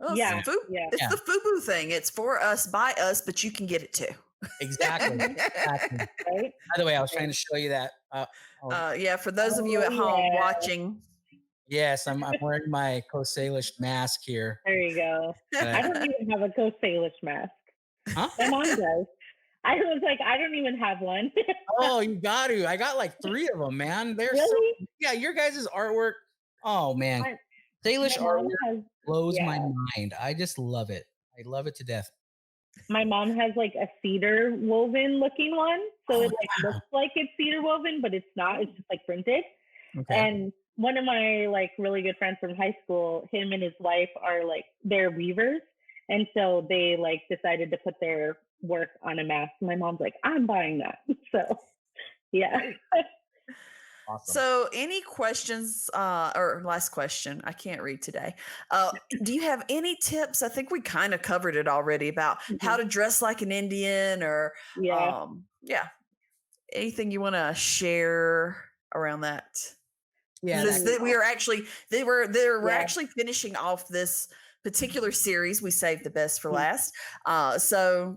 Well, Yeah, it's the FUBU thing. It's for us, by us, but you can get it too. Exactly. Exactly. Right? By the way, I was trying to show you that. Yeah, for those of you at home watching. Yes, I'm wearing my Coast Salish mask here. There you go. I don't even have a Coast Salish mask. Huh? My mom does. I was like, I don't even have one. Oh, you got to. I got like 3 of them, man. They're Really? yeah, your guys' artwork. Oh man. Salish artwork blows my mind. I just love it. I love it to death. My mom has like a cedar woven looking one. So it like looks like it's cedar woven, but it's not. It's just like printed. Okay. And one of my like really good friends from high school, him and his wife are like, they're weavers. And so they like decided to put their work on a mask. My mom's like, I'm buying that. So yeah. Awesome. So any questions or last question, I can't read today. Do you have any tips? I think we kind of covered it already about how to dress like an Indian or anything you want to share around that? Yeah, we're actually finishing off this particular series. We saved the best for last. So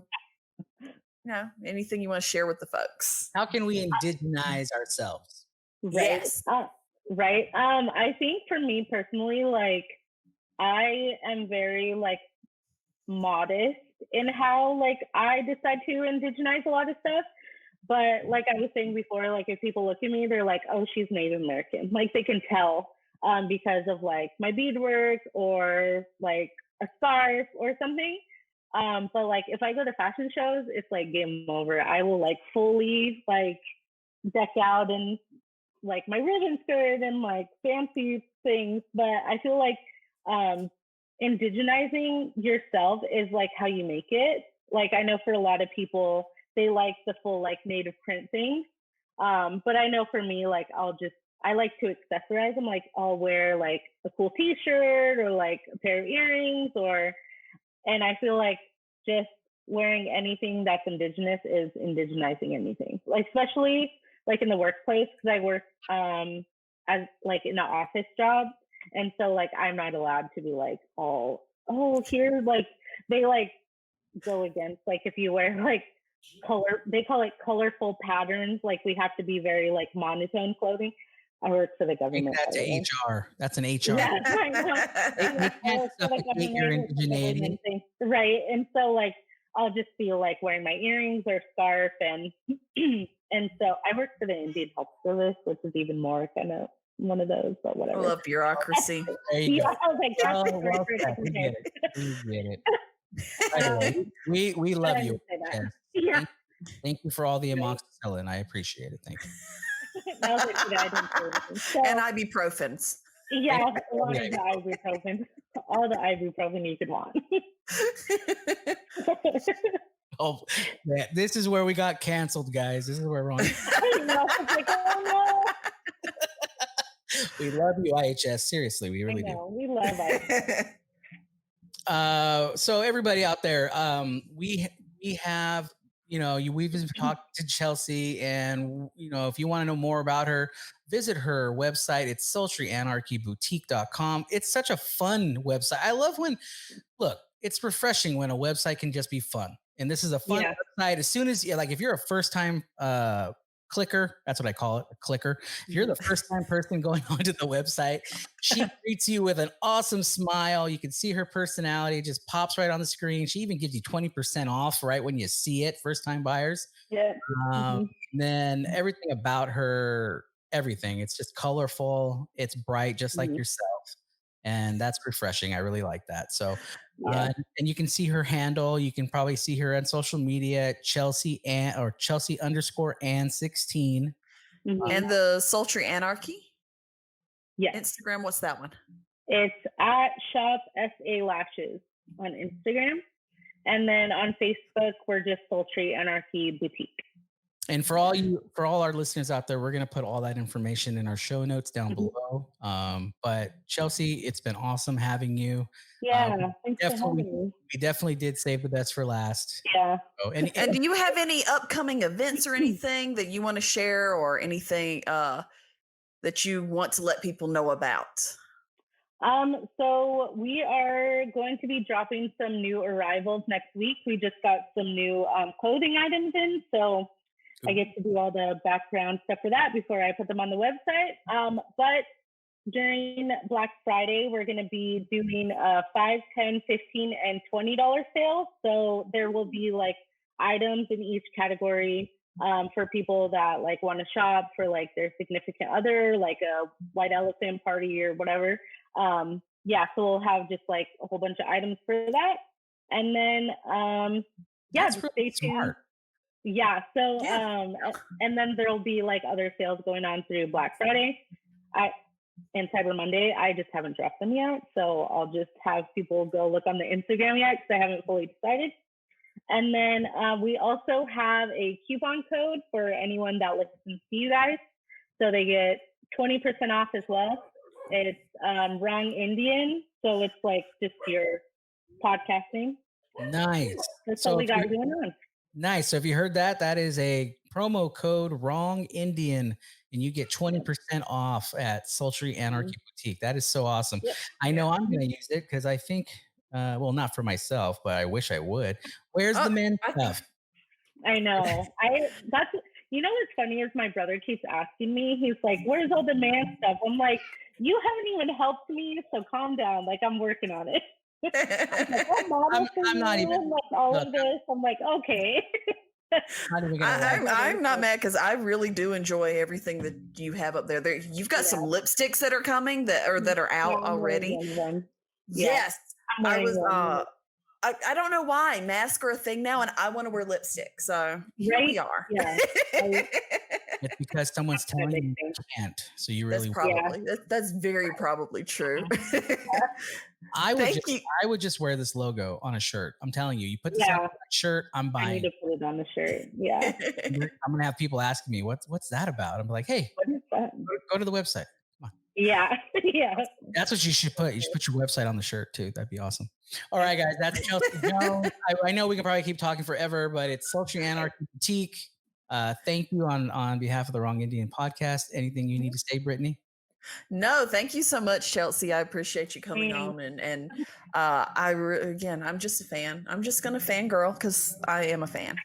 anything you want to share with the folks? how can we indigenize ourselves? Right. Yes. Right. I think for me personally, like I am very like modest in how like I decide to indigenize a lot of stuff. But like I was saying before, like if people look at me, they're like, oh, she's Native American. Like they can tell because of like my beadwork or like a scarf or something. But like if I go to fashion shows, it's like game over. I will like fully like deck out in like my ribbon skirt and like fancy things. But I feel like indigenizing yourself is like how you make it. Like I know for a lot of people, they like the full like native print thing. But I know for me, like I like to accessorize them. Like I'll wear like a cool t-shirt or like a pair of earrings and I feel like just wearing anything that's indigenous is indigenizing anything. Like especially like in the workplace, because I work as like in an office job. And so like I'm not allowed to be like, here, like they like go against like if you wear like they call it colorful patterns, like we have to be very like monotone clothing. I work for the government. That's HR. That's an HR. Yeah, I know. They can't suffocate your indigeneity. Right. And so like I'll just feel like wearing my earrings or scarf and and so I work for the Indian Health Service, which is even more kind of one of those, but whatever. I love bureaucracy. There you go. I was like, that's well said. We get it. By the way, we love you. Yeah. Thank you for all the amoxicillin. I appreciate it. Thank you. That was like, I didn't say anything. So, And ibuprofens. yeah, a lot of the ibuprofen. All the ibuprofen you could want. Oh, man, this is where we got canceled, guys. This is where we're on. I know. I was like, oh no. We love you, IHS. Seriously, we really do. We love it. So everybody out there, we have, we've been talking to Chelsea, and if you want to know more about her, visit her website. It's sultryanarchyboutique.com. It's such a fun website. I love it's refreshing when a website can just be fun. And this is a fun website. As soon as if you're a first time clicker, that's what I call it, a clicker. If you're the first time person going onto the website, she greets you with an awesome smile. You can see her personality, it just pops right on the screen. She even gives you 20% off right when you see it, first time buyers. Yeah. Then everything about her everything. It's just colorful. It's bright, just like yourself. And that's refreshing. I really like that. So, and you can see her handle. You can probably see her on social media at Chelsea _Ann16. And the Sultry Anarchy? Yes. Instagram, what's that one? It's at Shop SA Lashes on Instagram. And then on Facebook, we're just Sultry Anarchy Boutique. And for all our listeners out there, we're going to put all that information in our show notes down below. But Chelsea, it's been awesome having you. Yeah, thanks for having me. We definitely did save the best for last. Yeah. And do you have any upcoming events or anything that you want to share, or anything that you want to let people know about? So we are going to be dropping some new arrivals next week. We just got some new clothing items in, so I get to do all the background stuff for that before I put them on the website. But during Black Friday, we're going to be doing $5, $10, $15, and $20 sales. So there will be like items in each category for people that like want to shop for like their significant other, like a white elephant party or whatever. So we'll have just like a whole bunch of items for that. And then, That's really stay tuned. smart. Yeah. So, and then there'll be like other sales going on through Black Friday and Cyber Monday. I just haven't dropped them yet. So I'll just have people go look on the Instagram yet because I haven't fully decided. And then we also have a coupon code for anyone that listens to you guys. So they get 20% off as well. It's Wrong Indian. So it's like just your podcasting. Nice. That's all we got going on. Nice. So if you heard that, that is a promo code Wrong Indian, and you get 20% off at Sultry Anarchy Boutique. That is so awesome. Yep. I know I'm going to use it because I think, well, not for myself, but I wish I would. Where's the men's stuff? I know. You know what's funny is my brother keeps asking me. He's like, "Where's all the man stuff?" I'm like, "You haven't even helped me, so calm down. Like I'm working on it." I'm not even like all of this. I'm like, okay. I'm not mad because I really do enjoy everything that you have up there. You've got some lipsticks that are coming that are out already. Yes, I was. I don't know why masks are a thing now, and I want to wear lipstick. So here we are. Yeah. It's because someone's telling you can't. So you really that's very probably true. I would just wear this logo on a shirt. I'm telling you, you put this on a shirt, I'm buying. I need to put it on the shirt. Yeah. I'm gonna have people asking me, what's that about? I'm like, hey, what is that? Go to the website. Come on. Yeah. Yeah. That's what you should put. You should put your website on the shirt too. That'd be awesome. All right, guys. That's Chelsea Jones. I know we can probably keep talking forever, but it's Sultry Anarchy Boutique. Thank you on behalf of the Wrong Indian podcast. Anything you need to say, Brittany? No, thank you so much, Chelsea. I appreciate you coming on, and again, I'm just a fan. I'm just gonna fangirl because I am a fan.